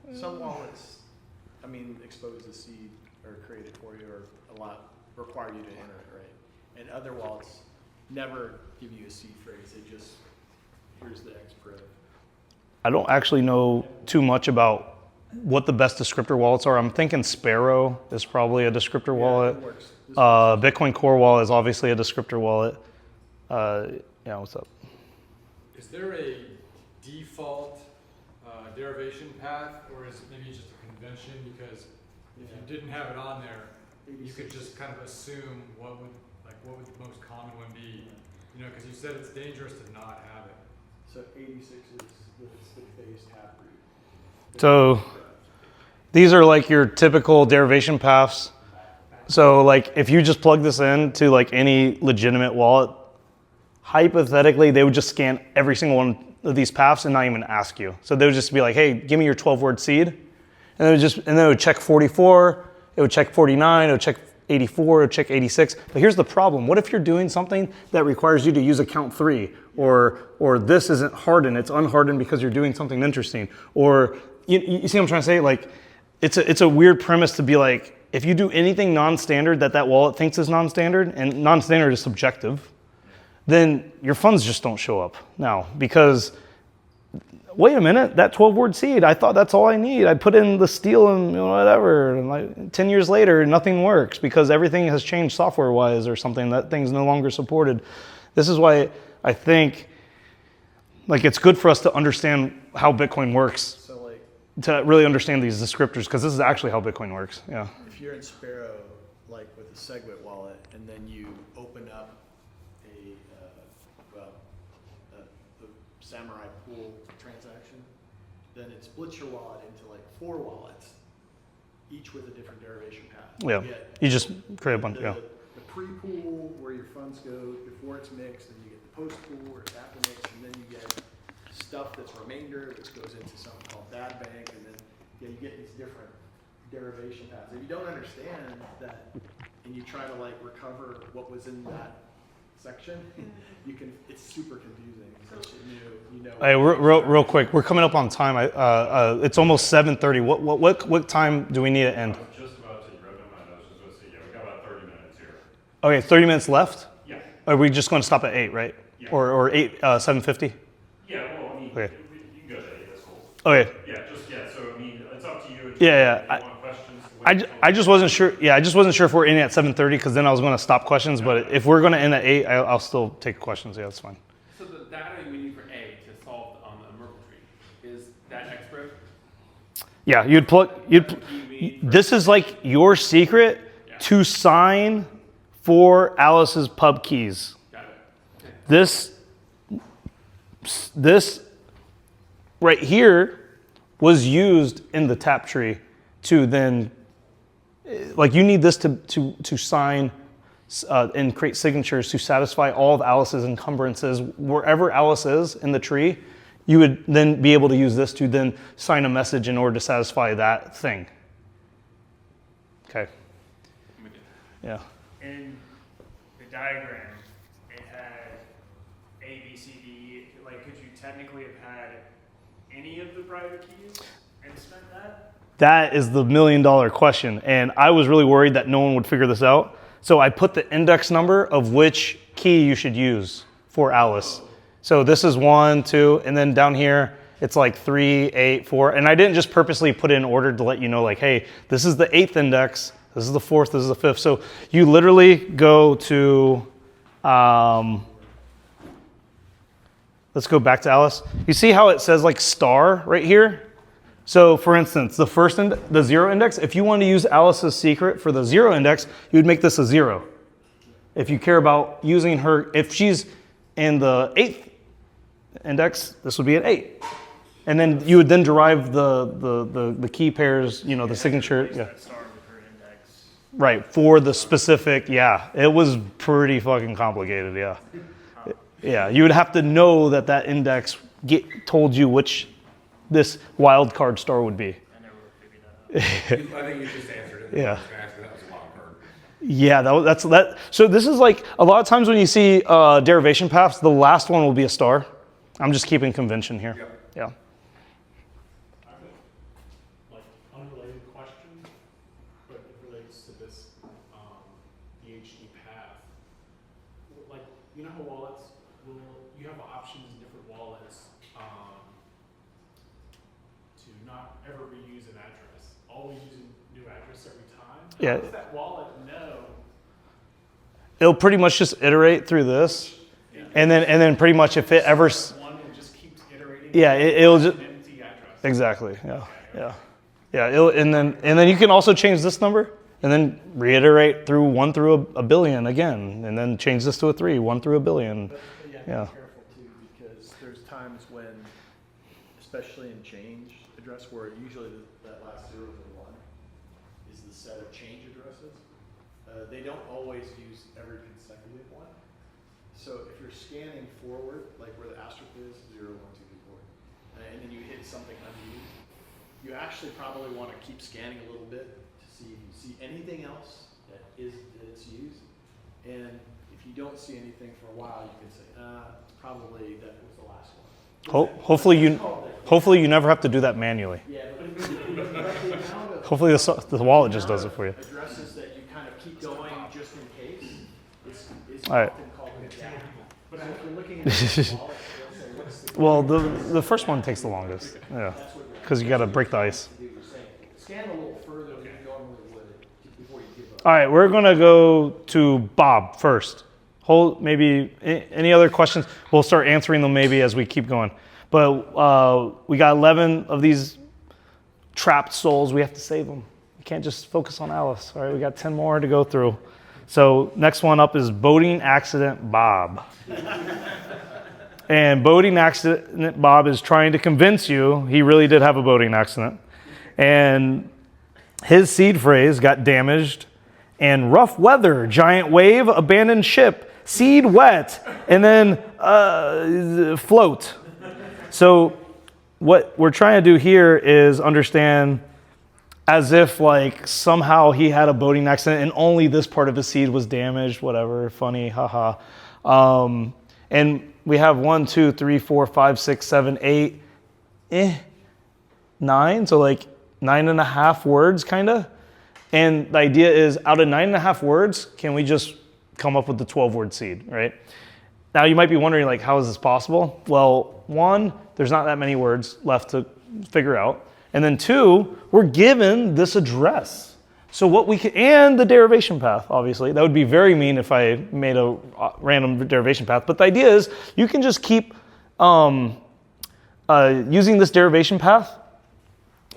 But. Some wallets, expose the seed or create it for you, or a lot require you to enter it, right? And other wallets never give you a seed phrase. They just, here's the XProve. I don't actually know too much about what the best descriptor wallets are. I'm thinking Sparrow is probably a descriptor wallet. It works. This Bitcoin Core Wallet is obviously a descriptor wallet. Yeah, what's up? Is there a default derivation path, or is it maybe just a convention? Because if you didn't have it on there, you could just kind of assume what would the most common one be? You know, because you said it's dangerous to not have it. So 86 is the base Taproot. So these are like your typical derivation paths. So like if you just plug this in to like any legitimate wallet, hypothetically they would just scan every single one of these paths and not even ask you. So they would just be like, hey, give me your 12-word seed. And then it would check 44, it would check 49, it would check 84, it would check 86. But here's the problem. What if you're doing something that requires you to use account 3, or this isn't hardened, it's unhardened because you're doing something interesting? Or you see what I'm trying to say? Like it's a weird premise to be like, if you do anything non-standard that wallet thinks is non-standard, and non-standard is subjective, then your funds just don't show up now because, wait a minute, that 12-word seed, I thought that's all I need. I put in the steel and whatever, and like 10 years later, nothing works because everything has changed software-wise or something. That thing's no longer supported. This is why I think like it's good for us to understand how Bitcoin works, So like, to really understand these descriptors, because this is actually how Bitcoin works. Yeah. if you're in Sparrow, like with a SegWit wallet, and then you open up the Samurai Pool transaction, then it splits your wallet into like 4 wallets, each with a different derivation path. Yeah. You just create a bunch. Yeah. The pre-pool where your funds go before it's mixed, and you get the post-pool where it's after mixed, and then you get stuff that's remainder, which goes into something called bad bank, and then you get these different derivation paths. If you don't understand that, and you try to like recover what was in that section, it's super confusing. Unless you know. Hey, real quick, we're coming up on time. It's almost 7:30. What time do we need to end? I was just about to wrap up my notes. I was going to say, yeah, we got about 30 minutes here. Okay, 30 minutes left? Yeah. Are we just going to stop at 8, right? Yeah. Or 7:50? Yeah, well, I mean, Okay. you can go to 8, that's cool. Okay. So I mean, it's up to you. Yeah. If you want questions. I just wasn't sure. Yeah, I just wasn't sure if we're in at 7:30 because then I was going to stop questions. But if we're going to end at 8, I'll still take questions. Yeah, that's fine. So the data we need for A to solve on the Merkle tree is that XProve? Yeah, this is like your secret to sign for Alice's pub keys. Got it. This right here was used in the Taptree to then, like, you need this to sign and create signatures to satisfy all of Alice's encumbrances. Wherever Alice is in the tree, you would then be able to use this to then sign a message in order to satisfy that thing. Okay. Yeah. In the diagram, it had A, B, C, D. Like, could you technically have had any of the private keys and spent that? That is the $1 million question. And I was really worried that no one would figure this out. So I put the index number of which key you should use for Alice. So this is 1, 2, and then down here, it's like 3, 8, 4. And I didn't just purposely put it in order to let you know, like, hey, this is the 8th index, this is the 4th, this is the 5th. So you literally go to, let's go back to Alice. You see how it says like star right here? So for instance, the 0 index, if you want to use Alice's secret for the 0 index, you would make this a 0. If you care about using her, if she's in the 8th index, this would be an 8. And then you would then derive the key pairs, the signature. Yeah. Star with her index. Right, for the specific, yeah. It was pretty fucking complicated, yeah. Yeah, you would have to know that index told you which this wild card star would be. I never would figure that out. I think you just answered it. Yeah. That was a wild card. Yeah, that's that. So this is like, a lot of times when you see derivation paths, the last one will be a star. I'm just keeping convention here. Yep. Yeah. I have a, like, unrelated question, but it relates to this PhD path. Like, you know how wallets you have options in different wallets not ever reuse an address, always use a new address every time? Yeah. How does that wallet know? It'll pretty much just iterate through this, and then pretty much if it ever, One and just keeps iterating? yeah, it'll just An empty address? exactly, yeah. And then you can also change this number, and then reiterate through 1 through a billion again, and then change this to a 3, 1 through a billion. But Yeah. be careful too, because there's times when, especially in change address, where usually that last 0 to 1 is the set of change addresses. They don't always use every consecutive one. So if you're scanning forward, like where the asterisk is, 0, 1, 2, 3, 4, and then you hit something unused, you actually probably want to keep scanning a little bit to see if you see anything else that it's used. And if you don't see anything for a while, you can say, probably that was the last one. Hopefully you never have to do that manually. Yeah, but the amount of Hopefully the wallet just does it for you. addresses that you kind of keep going just in case is All right. often called a gap. But if you're looking at the wallet, you'll say, what's the Well, the first one takes the longest, yeah, because you got to break the ice. you're saying? Scan a little further than you normally would before you give up. All right, we're gonna go to Bob first. Hold maybe any other questions? We'll start answering them maybe as we keep going. But we got 11 of these trapped souls. We have to save them. We can't just focus on Alice. All right, we got 10 more to go through. So next one up is Boating Accident Bob. And Boating Accident Bob is trying to convince you he really did have a boating accident. And his seed phrase got damaged. And rough weather, giant wave, abandoned ship, seed wet, and then float. So what we're trying to do here is understand as if like somehow he had a boating accident and only this part of his seed was damaged, whatever, funny, haha. And we have 1, 2, 3, 4, 5, 6, 7, 8, 9, so like 9.5 words kind of. And the idea is out of 9.5 words, can we just come up with the 12-word seed, right? Now you might be wondering, like, how is this possible? Well, 1, there's not that many words left to figure out. And then 2, we're given this address. So what we can, and the derivation path, obviously. That would be very mean if I made a random derivation path. But the idea is you can just keep using this derivation path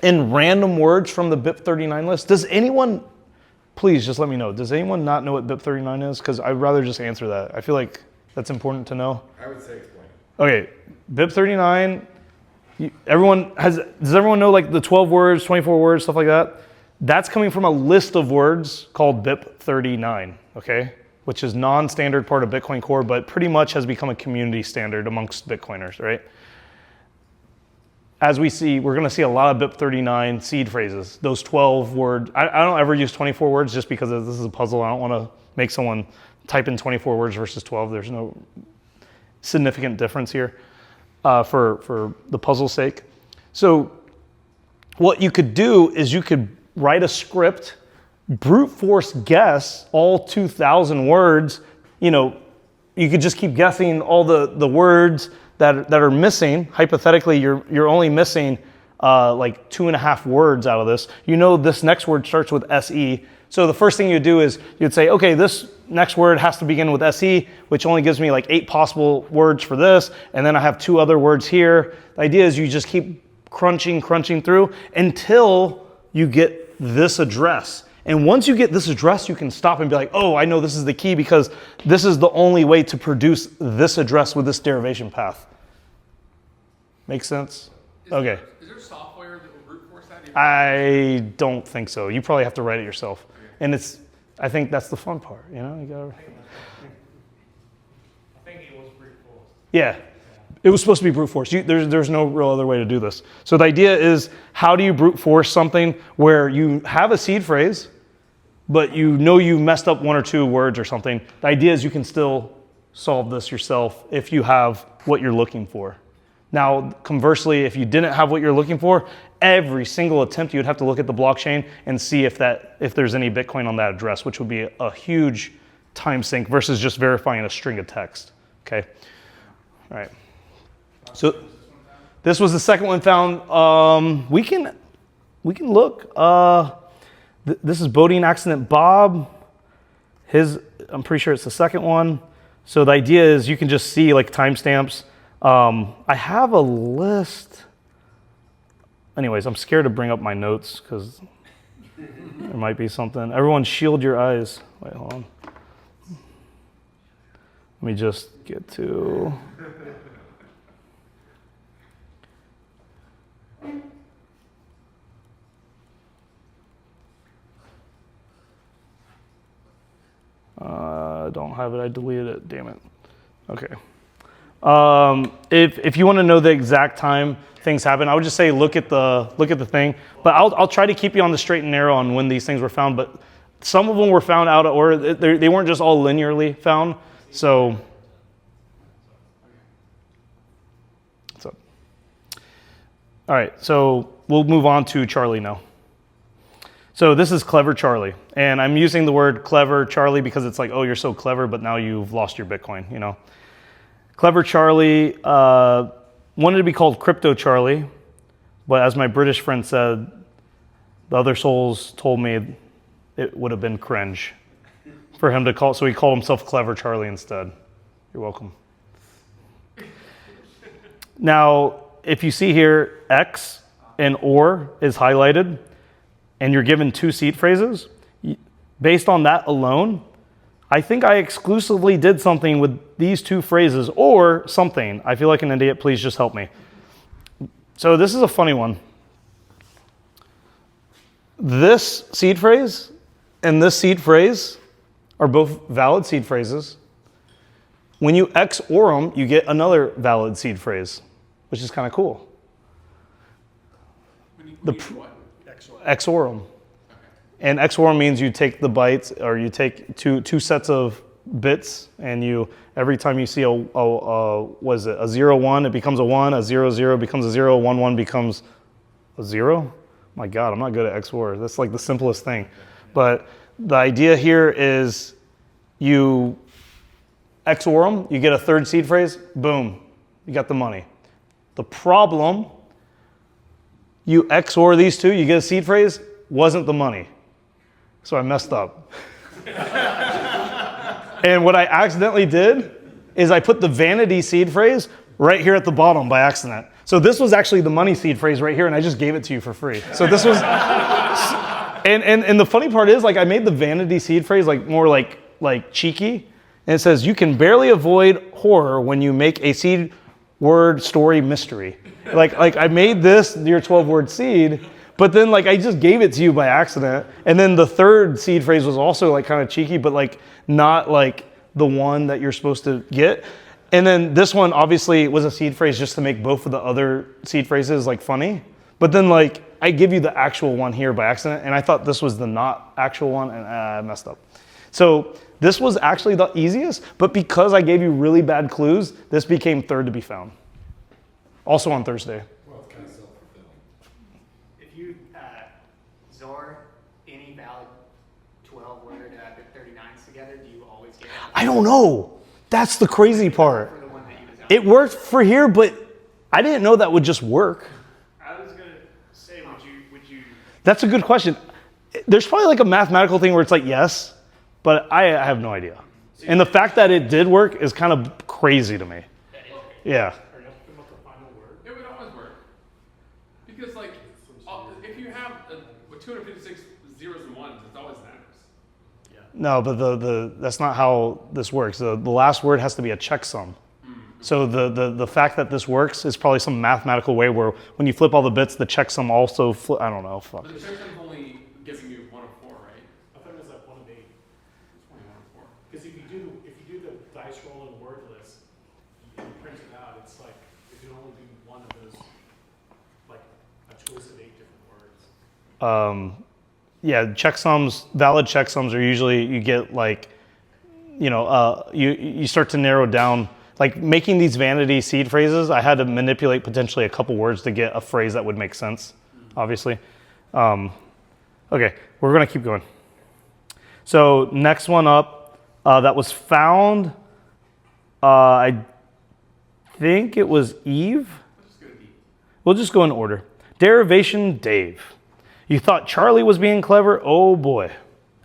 in random words from the BIP39 list. Does anyone, please just let me know, does anyone not know what BIP39 is? Because I'd rather just answer that. I feel like that's important to know. I would say explain. Okay, BIP39, does everyone know like the 12 words, 24 words, stuff like that? That's coming from a list of words called BIP39, okay? Which is non-standard part of Bitcoin Core, but pretty much has become a community standard amongst Bitcoiners, right? As we see, we're going to see a lot of BIP39 seed phrases, those 12 words. I don't ever use 24 words just because this is a puzzle. I don't want to make someone type in 24 words versus 12. There's no significant difference here for the puzzle's sake. So what you could do is you could write a script, brute force guess all 2,000 words. You know, you could just keep guessing all the words that are missing. Hypothetically, you're only missing like 2.5 words out of this. You know this next word starts with SE. So the first thing you do is you'd say, okay, this next word has to begin with SE, which only gives me like 8 possible words for this. And then I have 2 other words here. The idea is you just keep crunching through until you get this address. And once you get this address, you can stop and be like, oh, I know this is the key because this is the only way to produce this address with this derivation path. Make sense? Okay. Is there software that will brute force that? I don't think so. You probably have to write it yourself. And I think that's the fun part, you know? You gotta. I think it was brute force. Yeah. It was supposed to be brute force. There's no real other way to do this. So the idea is, how do you brute force something where you have a seed phrase, but you know you messed up 1 or 2 words or something? The idea is you can still solve this yourself if you have what you're looking for. Now, conversely, if you didn't have what you're looking for, every single attempt you'd have to look at the blockchain and see if there's any Bitcoin on that address, which would be a huge time sink versus just verifying a string of text. Okay. All right. So This was the second one found. We can look. This is boating accident Bob. I'm pretty sure it's the second one. So the idea is you can just see like timestamps. I have a list. Anyways, I'm scared to bring up my notes because there might be something. Everyone shield your eyes. Wait, hold on. Let me just get to... I don't have it. I deleted it. Damn it. Okay. If you want to know the exact time things happen, I would just say look at the thing. But I'll try to keep you on the straight and narrow on when these things were found. But some of them were found out of order. They weren't just all linearly found. So what's up? All right. So we'll move on to Charlie now. So this is Clever Charlie, and I'm using the word Clever Charlie because it's like, oh, you're so clever, but now you've lost your Bitcoin, you know. Clever Charlie wanted to be called Crypto Charlie, but as my British friend said, the other souls told me it would have been cringe for him to call, so he called himself Clever Charlie instead. You're welcome. Now, if you see here, X and OR is highlighted, and you're given two seed phrases, based on that alone, I think I exclusively did something with these two phrases or something. I feel like an idiot. Please just help me. So this is a funny one. This seed phrase and this seed phrase are both valid seed phrases. When you XOR them, you get another valid seed phrase, which is kind of cool. XOR them. And XOR means you take the bytes, or you take two sets of bits, and you every time you see a 0, 1, it becomes a 1, a 0, 0 becomes a 0, 1, 1 becomes a 0. My God, I'm not good at XOR. That's like the simplest thing. But the idea here is you XOR them, you get a third seed phrase, boom, you got the money. The problem, you XOR these two, you get a seed phrase, wasn't the money. So I messed up. And what I accidentally did is I put the vanity seed phrase right here at the bottom by accident. So this was actually the money seed phrase right here, and I just gave it to you for free. So this was, and the funny part is, like, I made the vanity seed phrase like more like cheeky, and it says you can barely avoid horror when you make a seed word story mystery. Like I made this your 12-word seed. But then, like, I just gave it to you by accident. And then the third seed phrase was also, like, kind of cheeky, but, like, not, like, the one that you're supposed to get. And then this one, obviously, was a seed phrase just to make both of the other seed phrases, like, funny. But then, like, I give you the actual one here by accident, and I thought this was the not actual one, and I messed up. So this was actually the easiest, but because I gave you really bad clues, this became third to be found. Also on Thursday. I don't know. That's the crazy part. It worked for here, but I didn't know that would just work. I was going to say, would you? That's a good question. There's probably like a mathematical thing where it's like yes, but I have no idea. And the fact that it did work is kind of crazy to me. Yeah. It would always work. Because, like, if you have 256 zeros and ones, it's always an average. No, but that's not how this works. The last word has to be a checksum. So the fact that this works is probably some mathematical way where when you flip all the bits, the checksum also I don't know. Fuck. But the checksum's only giving you 1 of 4, right? I thought it was like 1 of 8. It's only 1 of 4. Because if you do the dice roll and word list, and you print it out, it's like if you only do one of those, like a choice of 8 different words. Yeah, checksums, valid checksums are usually you get like, you start to narrow down. Like making these vanity seed phrases, I had to manipulate potentially a couple words to get a phrase that would make sense, obviously. Okay, we're gonna keep going. So next one up, that was found, I think it was Eve. We'll just go in order. Derivation Dave. You thought Charlie was being clever? Oh boy.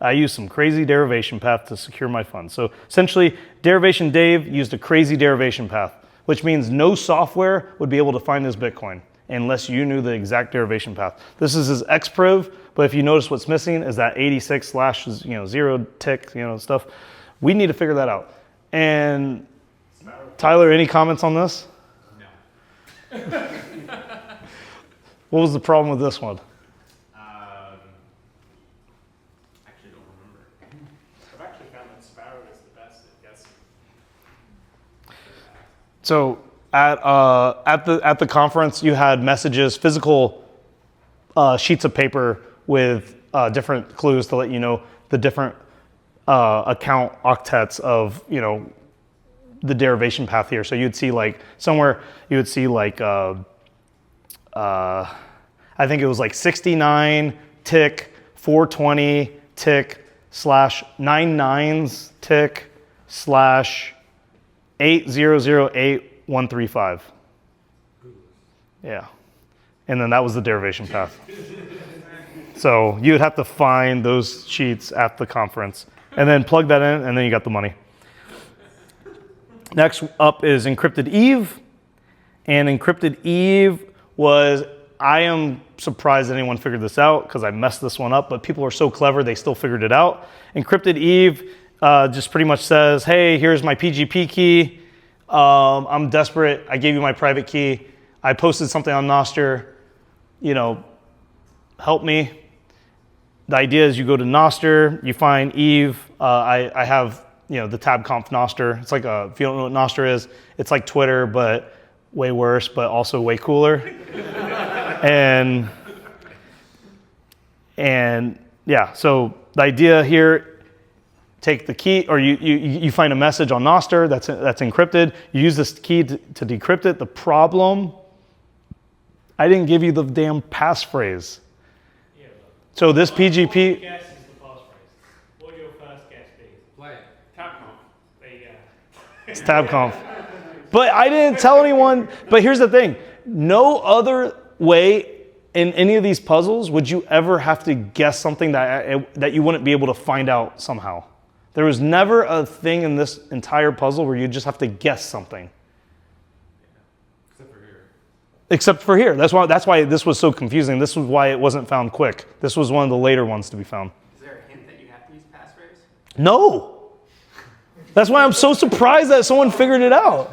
I used some crazy derivation path to secure my funds. So essentially, Derivation Dave used a crazy derivation path, which means no software would be able to find his Bitcoin unless you knew the exact derivation path. This is his XProve, but if you notice what's missing is that 86/0 tick, stuff. We need to figure that out. And Tyler, any comments on this? No. What was the problem with this one? Actually don't remember. I've actually found that Sparrow is the best at guessing. So at the conference, you had messages, physical sheets of paper with different clues to let you know the different account octets of the derivation path here. So you'd see like somewhere you would see like I think it was like 69 tick 420 tick /99s tick /8008135. Yeah, and then that was the derivation path. So you would have to find those sheets at the conference and then plug that in, and then you got the money. Next up is Encrypted Eve. And Encrypted Eve was, I am surprised anyone figured this out because I messed this one up, but people are so clever, they still figured it out. Encrypted Eve just pretty much says, hey, here's my PGP key. I'm desperate. I gave you my private key. I posted something on Nostr. Help me. The idea is you go to Nostr, you find Eve. I have the tabconf Nostr. It's like if you don't know what Nostr is, it's like Twitter, but way worse, but also way cooler. and yeah, so the idea here, take the key, or you find a message on Nostr that's encrypted. You use this key to decrypt it. The problem, I didn't give you the damn passphrase. So this PGP. Guess is the passphrase. What would your first guess be? Play. Tapconf. There you go. It's tabconf. But I didn't tell anyone. But here's the thing. No other way in any of these puzzles would you ever have to guess something that you wouldn't be able to find out somehow. There was never a thing in this entire puzzle where you just have to guess something. Except for here. That's why this was so confusing. This was why it wasn't found quick. This was one of the later ones to be found. Is there a hint that you have to use passphrase? No. That's why I'm so surprised that someone figured it out.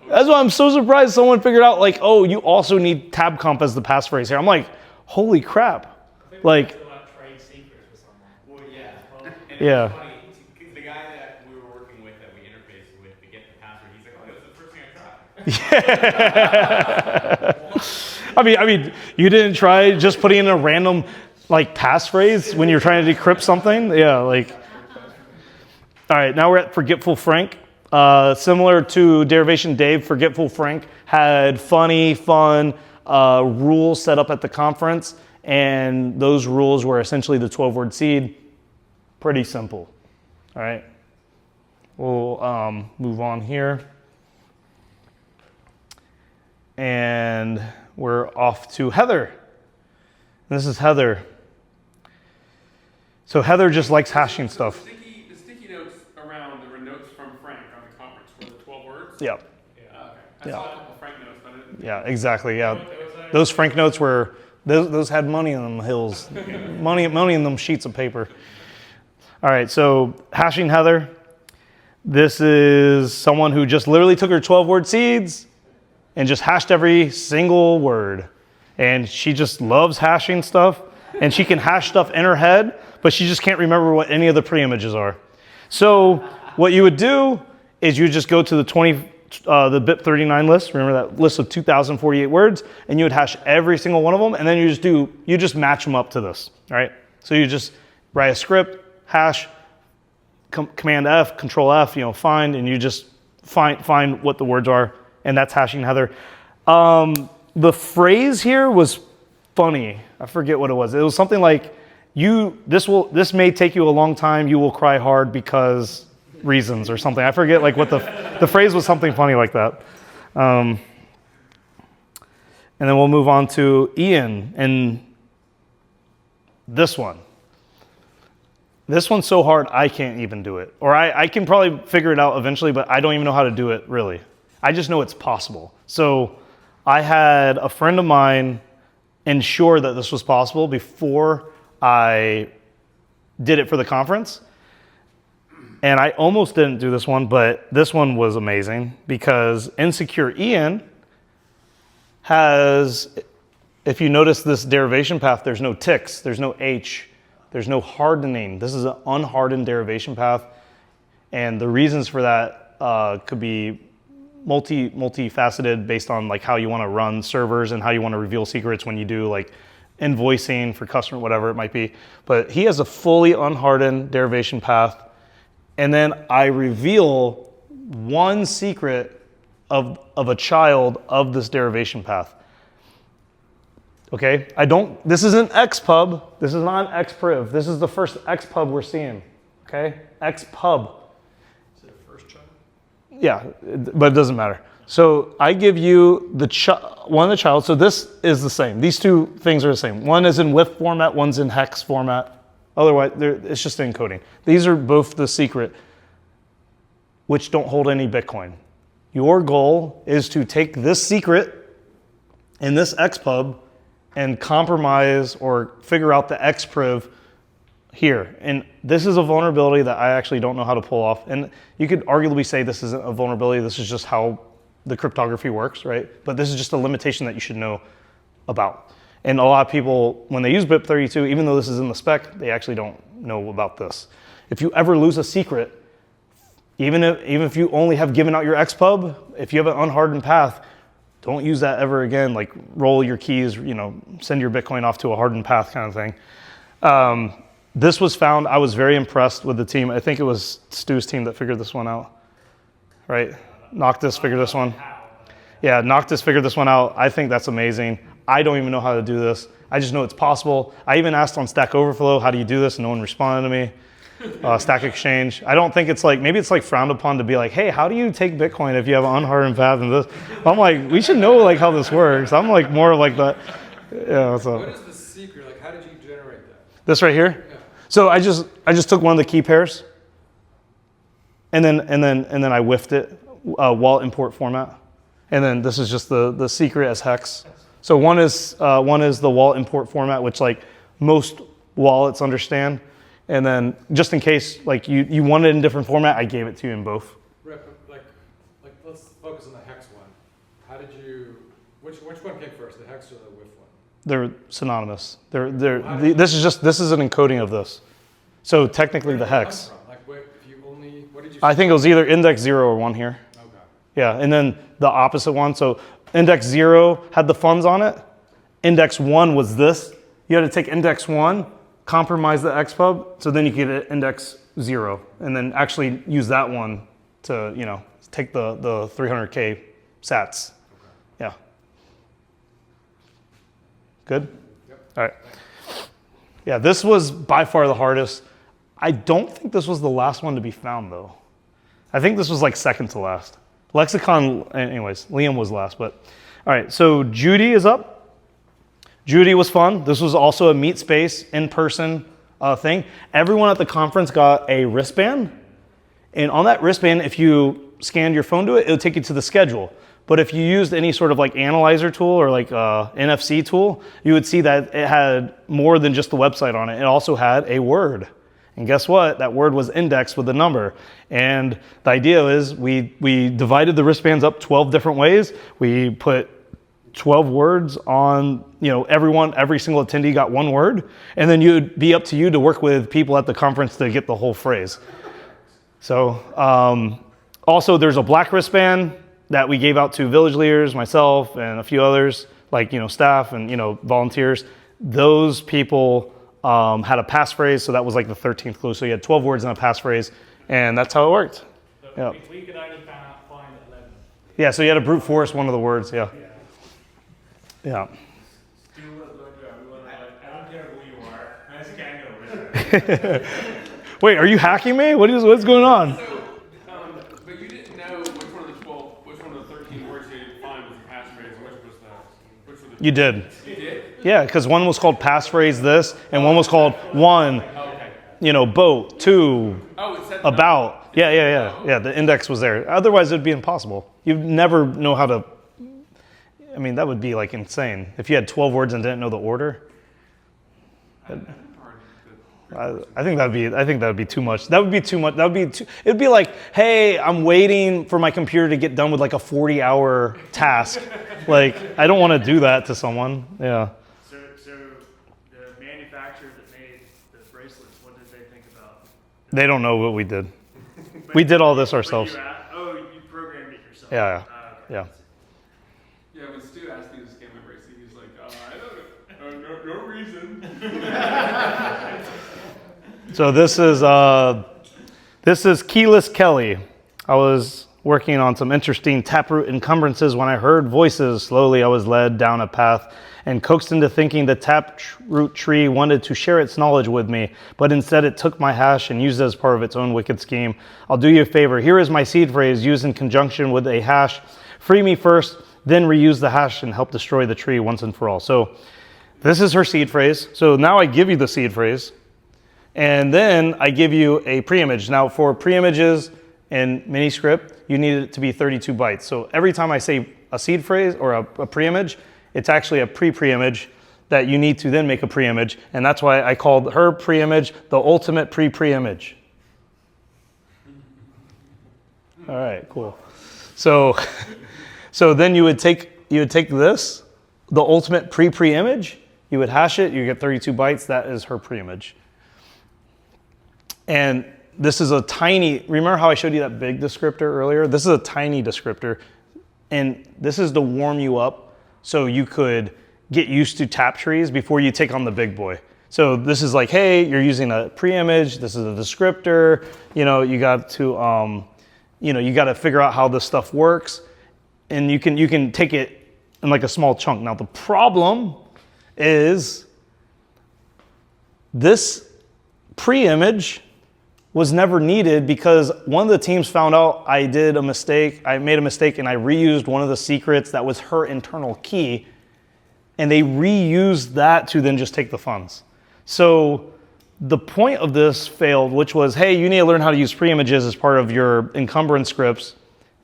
That's why I'm so surprised someone figured out, like, oh, you also need tabconf as the passphrase here. I'm like, holy crap. Like, trade secrets with someone. Well, yeah. And yeah. It's funny, because the guy that we were working with, that we interfaced with to get the password, he's like, oh, that was the first thing I tried. I mean, you didn't try just putting in a random like passphrase when you're trying to decrypt something? Yeah, like. All right, now we're at Forgetful Frank. Similar to Derivation Dave, Forgetful Frank had fun rules set up at the conference, and those rules were essentially the 12-word seed. Pretty simple. All right, we'll move on here. And we're off to Heather. This is Heather. So Heather just likes hashing stuff. The sticky notes around, there were notes from Frank on the conference. Were the 12 words? Yeah. Okay. I saw a couple Frank notes, but I didn't. Yeah, exactly. Yeah. Those Frank notes were, those had money in them hills. money in them sheets of paper. All right, so hashing Heather. This is someone who just literally took her 12-word seeds and just hashed every single word. And she just loves hashing stuff. And she can hash stuff in her head, but she just can't remember what any of the pre-images are. So what you would do is you just go to the BIP39 list. Remember that list of 2,048 words, and you would hash every single one of them, and then you just match them up to this. All right. So you just write a script, hash, Command F, Control F, find, and you just find what the words are, and that's hashing Heather. The phrase here was funny. I forget what it was. It was something like, this may take you a long time, you will cry hard because reasons or something. I forget like what the phrase was, something funny like that. And then we'll move on to Ian and this one. This one's so hard, I can't even do it. Or I can probably figure it out eventually, but I don't even know how to do it, really. I just know it's possible. So I had a friend of mine ensure that this was possible before I did it for the conference. And I almost didn't do this one, but this one was amazing because Insecure Ian has, if you notice this derivation path, there's no ticks, there's no H, there's no hardening. This is an unhardened derivation path. And the reasons for that could be multifaceted based on like how you want to run servers and how you want to reveal secrets when you do like invoicing for customer, whatever it might be. But he has a fully unhardened derivation path. And then I reveal one secret of a child of this derivation path. Okay, this isn't XPub, this is not XProve. This is the first XPub we're seeing, okay? XPub. Is it a first child? Yeah, but it doesn't matter. So I give you one of the child, so this is the same. These two things are the same. One is in WIF format, one's in hex format. Otherwise, it's just encoding. These are both the secret, which don't hold any Bitcoin. Your goal is to take this secret in this XPub and compromise or figure out the XProve here. And this is a vulnerability that I actually don't know how to pull off. And you could arguably say this isn't a vulnerability, this is just how the cryptography works, right? But this is just a limitation that you should know about. And a lot of people, when they use BIP32, even though this is in the spec, they actually don't know about this. If you ever lose a secret, even if you only have given out your XPub, if you have an unhardened path, don't use that ever again. Like roll your keys, send your Bitcoin off to a hardened path kind of thing. This was found. I was very impressed with the team. I think it was Stu's team that figured this one out, right? Noctis figured this one. Yeah, Noctis figured this one out. I think that's amazing. I don't even know how to do this. I just know it's possible. I even asked on Stack Overflow, how do you do this? And no one responded to me. Stack Exchange. I don't think maybe it's like frowned upon to be like, hey, how do you take Bitcoin if you have an unhardened path and this? I'm like, we should know like how this works. I'm like more like that. Yeah. So. What is the secret? Like, how did you generate that? This right here. Yeah. So I just took one of the key pairs, and then I whiffed it, wallet import format, and then this is just the secret as hex. So one is the wallet import format, which like most wallets understand. And then just in case like you want it in different format, I gave it to you in both. Right, but like let's focus on the hex one. How did you, which one came first, the hex or the WIF one? They're synonymous. This is an encoding of this. So technically the hex. Like what did you I think it was either index 0 or 1 here. Okay. Yeah, and then the opposite one. So index 0 had the funds on it. Index 1 was this. You had to take index 1, compromise the XPub, so then you could get index 0, and then actually use that one to, take the 300K sats. Okay. Yeah. Good? Yep. All right. Yeah, this was by far the hardest. I don't think this was the last one to be found, though. I think this was like second to last. Lexicon, anyways, Liam was last, but all right, so Judy is up. Judy was fun. This was also a meet space, in-person thing. Everyone at the conference got a wristband. And on that wristband, if you scanned your phone to it, it would take you to the schedule. But if you used any sort of like analyzer tool or like NFC tool, you would see that it had more than just the website on it. It also had a word. And guess what? That word was indexed with a number. And the idea is we divided the wristbands up 12 different ways. We put 12 words on, every single attendee got one word, and then it'd be up to you to work with people at the conference to get the whole phrase. So also there's a black wristband that we gave out to village leaders, myself, and a few others, like, staff and, volunteers. Those people had a passphrase, so that was like the 13th clue. So you had 12 words in a passphrase, and that's how it worked. So yeah. We could only find 11. Yeah, so you had to brute force one of the words, yeah. Yeah. I don't care who you are. I just can't go. Wait, are you hacking me? What's going on? So, but you didn't know which one of the 13 words you didn't find was the passphrase, and which were You did. You did? Yeah, because one was called passphrase this, and one was called one, Okay. boat, two, Oh, it said about. Yeah, the index was there. Otherwise, it'd be impossible. You'd never know how to, I mean, that would be like insane. If you had 12 words and didn't know the order. I think that'd be too much. That would be too much. It'd be like, hey, I'm waiting for my computer to get done with like a 40-hour task. Like, I don't want to do that to someone. Yeah. So the manufacturer that made the bracelets, what did they think about? They don't know what we did. We did all this ourselves. You programmed it yourself. Yeah. Okay. Yeah. Yeah, when Stu asked me to scan my bracelet, he's like, I don't know, no reason. So this is Keyless Kelly. I was working on some interesting Taproot encumbrances when I heard voices. Slowly I was led down a path and coaxed into thinking the Taproot tree wanted to share its knowledge with me, but instead it took my hash and used it as part of its own wicked scheme. I'll do you a favor. Here is my seed phrase used in conjunction with a hash. Free me first, then reuse the hash and help destroy the tree once and for all. So this is her seed phrase. So now I give you the seed phrase, and then I give you a preimage. Now for preimages in Miniscript, you need it to be 32 bytes. So every time I say a seed phrase or a preimage, it's actually a pre-preimage that you need to then make a preimage, and that's why I called her preimage the ultimate pre-preimage. All right, cool. So then you would take this, the ultimate pre-preimage, you would hash it, you get 32 bytes, that is her preimage. And this is a tiny, remember how I showed you that big descriptor earlier? This is a tiny descriptor, and this is to warm you up so you could get used to Taptrees before you take on the big boy. So this is like, hey, you're using a preimage, this is a descriptor, you got to, you got to figure out how this stuff works, and you can take it in like a small chunk. Now the problem is this preimage was never needed because one of the teams found out I made a mistake and I reused one of the secrets that was her internal key, and they reused that to then just take the funds. So the point of this failed, which was, hey, you need to learn how to use preimages as part of your encumbrance scripts.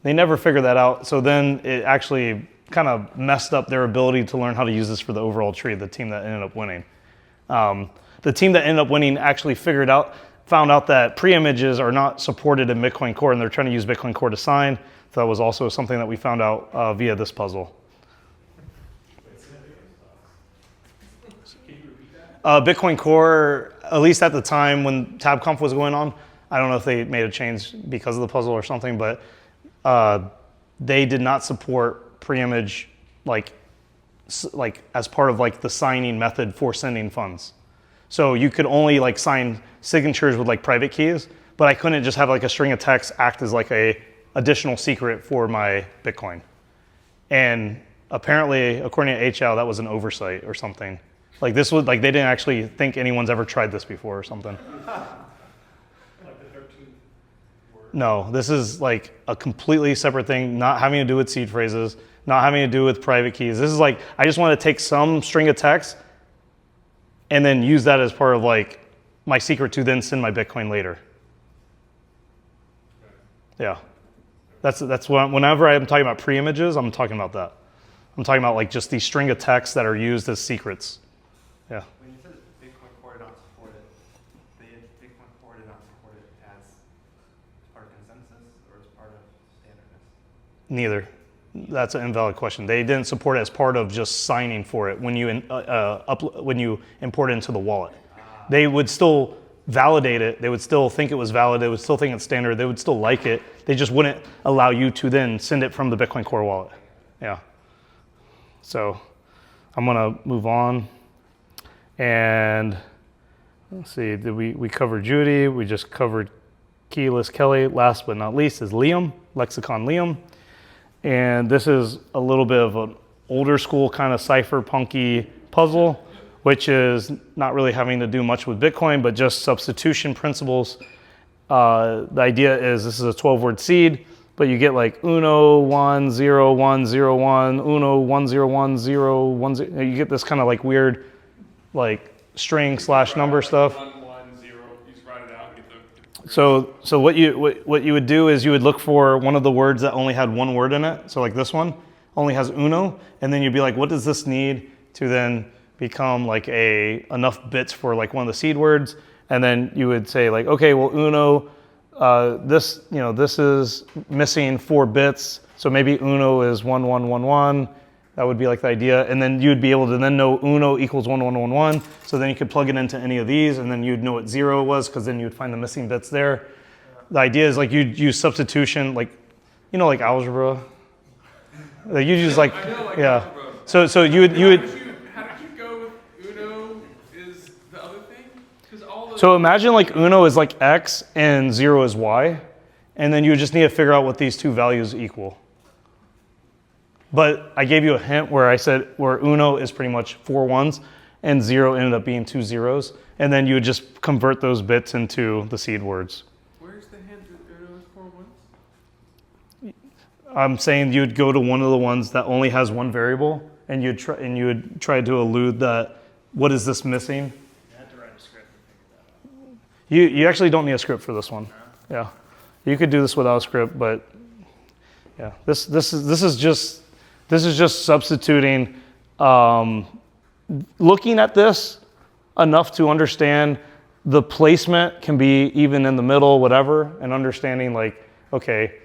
They never figured that out, so then it actually kind of messed up their ability to learn how to use this for the overall tree, the team that ended up winning. The team that ended up winning actually found out that preimages are not supported in Bitcoin Core, and they're trying to use Bitcoin Core to sign. So that was also something that we found out via this puzzle. Bitcoin Core, at least at the time when TabConf was going on, I don't know if they made a change because of the puzzle or something, but they did not support preimage like as part of like the signing method for sending funds. So you could only like sign signatures with like private keys, but I couldn't just have like a string of text act as like a additional secret for my Bitcoin. And apparently, according to HL, that was an oversight or something. Like this was like they didn't actually think anyone's ever tried this before or something. Like the 13th word. No, this is like a completely separate thing, not having to do with seed phrases, not having to do with private keys. This is like, I just want to take some string of text and then use that as part of like my secret to then send my Bitcoin later. Yeah, that's what, whenever I'm talking about preimages, I'm talking about that. I'm talking about like just these string of texts that are used as secrets. Yeah. When you said Bitcoin Core did not support it, Bitcoin Core did not support it as part of consensus or as part of standardness? Neither. That's an invalid question. They didn't support it as part of just signing for it when you import it into the wallet. They would still validate it. They would still think it was valid. They would still think it's standard. They would still like it. They just wouldn't allow you to then send it from the Bitcoin Core wallet. Yeah. So I'm gonna move on. And let's see, we covered Judy. We just covered Keyless Kelly. Last but not least is Liam, Lexicon Liam. And this is a little bit of an older school kind of Cipher punky puzzle, which is not really having to do much with Bitcoin, but just substitution principles. The idea is this is a 12-word seed. but you get like uno, 1, 0, 1, 0, 1, uno, 1, 0, 1, 0, 1, 0. You get this kind of like weird like string / number stuff. 1, 1, 0. You just write it out and get the. So what you would do is you would look for one of the words that only had one word in it. So like this one only has uno, and then you'd be like, what does this need to then become like enough bits for like one of the seed words? And then you would say like, okay, well uno, this is missing 4 bits, so maybe uno is 1, 1, 1, 1. That would be like the idea, and then you'd be able to then know uno equals 1, 1, 1, 1. So then you could plug it into any of these, and then you'd know what 0 was, because then you'd find the missing bits there. The idea is like you'd use substitution, like like algebra. Like you use like I know, like yeah. algebra. So you would. How did you go with uno is the other thing? Because all those. So imagine like uno is like x and 0 is y, and then you just need to figure out what these two values equal. But I gave you a hint where I said where uno is pretty much 4 ones and 0 ended up being 2 zeros, and then you would just convert those bits into the seed words. Where's the hint that uno is 4 ones? I'm saying you'd go to one of the ones that only has one variable, and you would try to elude that. What is this missing? You have to write a script to figure that out. You actually don't need a script for this one. Yeah, you could do this without a script, but yeah, this is just substituting. Looking at this enough to understand the placement can be even in the middle, whatever, and understanding like, okay,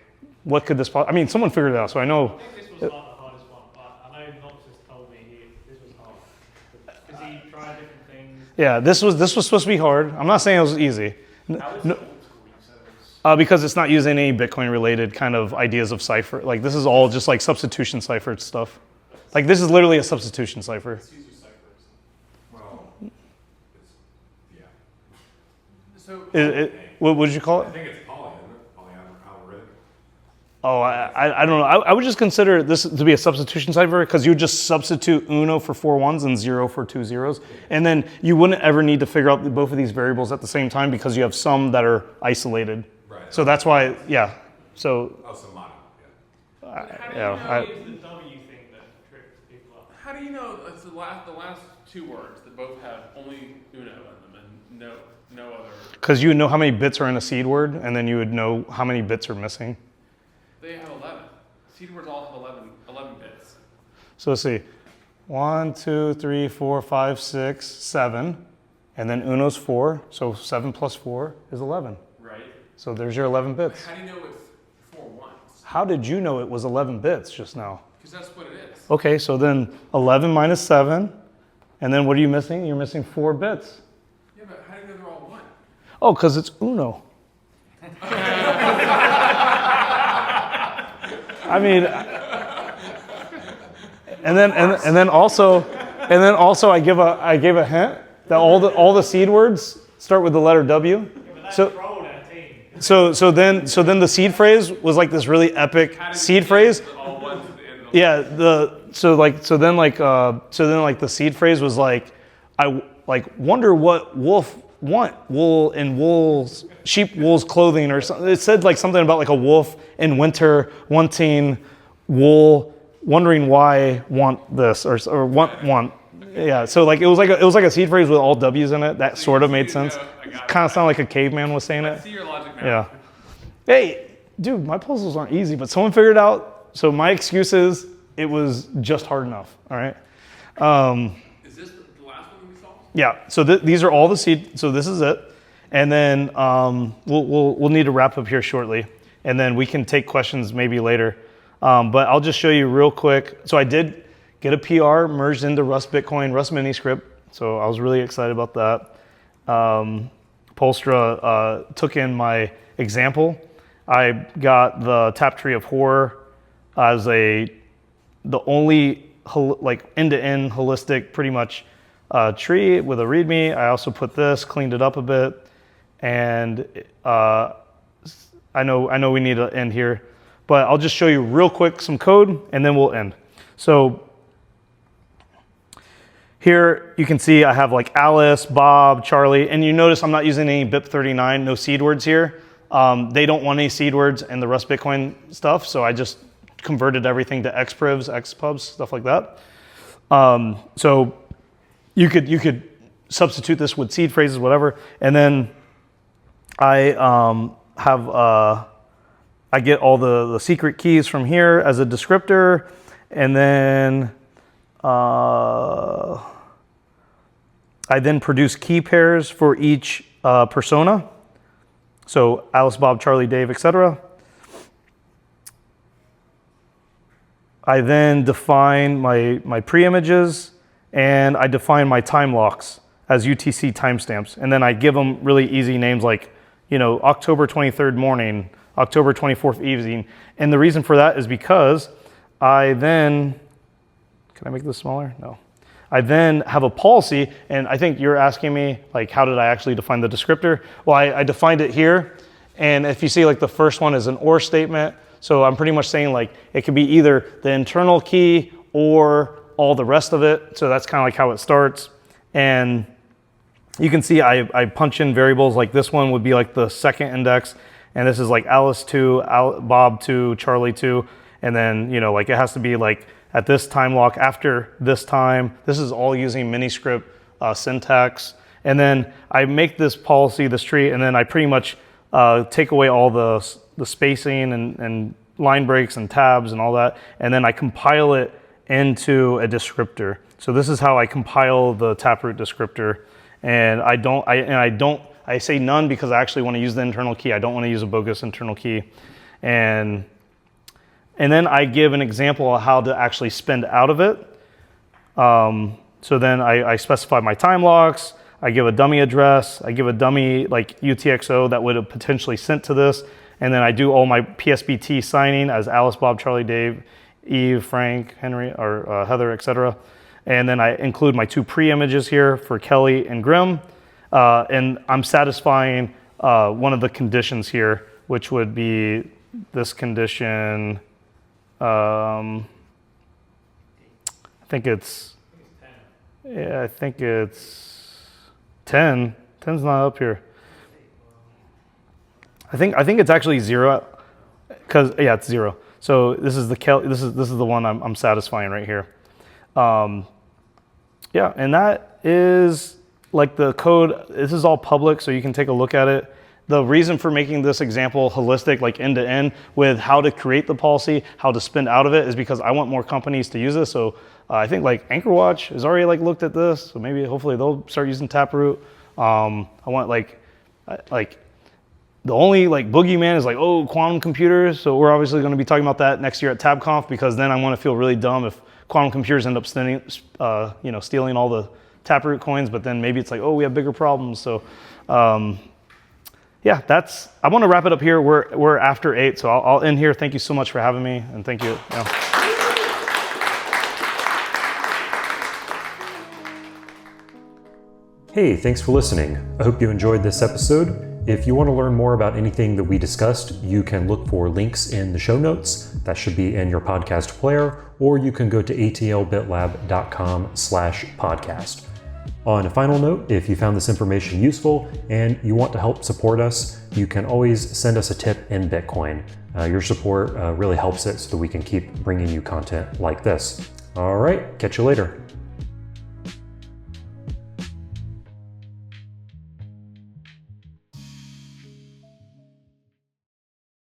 what could this? I mean, someone figured it out, so I know. I think this was not the hardest one, but I know Noctis told me this was hard. Because he tried different things. Yeah, this was supposed to be hard. I'm not saying it was easy. How was it old school? You said it was Because it's not using any Bitcoin related kind of ideas of Cipher. Like this is all just like substitution Cipher stuff. Like this is literally a substitution Cipher. it's used with ciphers. Well, it's, yeah. So What would you call I it? think it's poly, isn't it? Polyalgorithmic. Oh, I don't know. I would just consider this to be a substitution Cipher because you would just substitute uno for 4 ones and 0 for 2 zeros. And then you wouldn't ever need to figure out both of these variables at the same time because you have some that are isolated. Right. So that's why, yeah. So, Oh, some mono, yeah. yeah. It's the W thing that tricks people up. how do you know it's the last 2 words that both have only uno in them and no other? Because you would know how many bits are in a seed word, and then you would know how many bits are missing. They have 11. Seed words all have 11 bits. So let's see. 1, 2, 3, 4, 5, 6, 7. And then uno's 4. So 7 plus 4 is 11. Right. So there's your 11 bits. How do you know it's 4 ones? How did you know it was 11 bits just now? Because that's what it is. Okay, so then 11 minus 7. And then what are you missing? You're missing 4 bits. Yeah, but how do you know they're all 1? Oh, because it's uno. I mean, and then also I gave a hint that all the seed words start with the letter W. So then the seed phrase was like this really epic seed phrase. All ones in the Yeah, so then the seed phrase was like, I like wonder what wolf want wool in wolves sheep wool's clothing or something. It said like something about like a wolf in winter wanting wool, wondering why want this or want. Yeah, so like it was like a seed phrase with all W's in it. That sort of made sense. Kind of sounded like a caveman was saying I it. see your logic now. Yeah. Hey, dude, my puzzles aren't easy, but someone figured it out. So my excuse is it was just hard enough. All right. Is this the last one we solved? Yeah. So these are all the seed. So this is it, and then we'll need to wrap up here shortly, and then we can take questions maybe later. But I'll just show you real quick. So I did get a PR merged into Rust Bitcoin, Rust Miniscript. So I was really excited about that. Polstra took in my example. I got the Taptree of Horror as the only like end-to-end holistic pretty much tree with a README. I also put this, cleaned it up a bit, and I know we need to end here, but I'll just show you real quick some code and then we'll end. So here you can see I have like Alice, Bob, Charlie, and you notice I'm not using any BIP39, no seed words here. They don't want any seed words in the Rust Bitcoin stuff, so I just converted everything to XProvs, XPubs, stuff like that. So you could substitute this with seed phrases, whatever, and then I I get all the secret keys from here as a descriptor, and then I then produce key pairs for each persona. So Alice, Bob, Charlie, Dave, etc. I then define my pre-images, and I define my time locks as UTC timestamps. And then I give them really easy names like, October 23rd morning, October 24th evening. And the reason for that is because I then, can I make this smaller? No. I then have a policy, and I think you're asking me, like, how did I actually define the descriptor? Well, I defined it here, and if you see, like, the first one is an OR statement, so I'm pretty much saying, like, it could be either the internal key or all the rest of it, so that's kind of like how it starts. And you can see I punch in variables, like this one would be like the second index, and this is like Alice 2, Bob 2, Charlie 2, and then, like, it has to be, like, at this time lock, after this time. This is all using miniscript syntax. And then I make this policy, this tree, and then I pretty much take away all the spacing and line breaks and tabs and all that, and then I compile it into a descriptor. So this is how I compile the Taproot descriptor. And I say none because I actually want to use the internal key. I don't want to use a bogus internal key. And then I give an example of how to actually spend out of it. So then I specify my time locks, I give a dummy address, I give a dummy like UTXO that would have potentially sent to this, and then I do all my PSBT signing as Alice, Bob, Charlie, Dave, Eve, Frank, Henry, or Heather, etc. And then I include my 2 pre-images here for Kelly and Grimm, and I'm satisfying one of the conditions here, which would be this condition. I think it's 10. 10's not up here. I think it's actually 0, because it's 0. So this is this is the one I'm satisfying right here. And that is like the code. This is all public, so you can take a look at it. The reason for making this example holistic, like end to end, with how to create the policy, how to spend out of it, is because I want more companies to use this. So I think like AnchorWatch has already like looked at this, so maybe hopefully they'll start using Taproot. I want like the only like boogeyman is like, quantum computers. So we're obviously going to be talking about that next year at TabConf, because then I want to feel really dumb if quantum computers end up stealing all the Taproot coins, but then maybe it's like, we have bigger problems. So. I want to wrap it up here. We're after 8, so I'll end here. Thank you so much for having me, and thank you. Hey, thanks for listening. I hope you enjoyed this episode. If you want to learn more about anything that we discussed, you can look for links in the show notes. That should be in your podcast player, or you can go to atlbitlab.com/podcast. On a final note, if you found this information useful and you want to help support us, you can always send us a tip in Bitcoin. Your support really helps it so that we can keep bringing you content like this. All right, catch you later.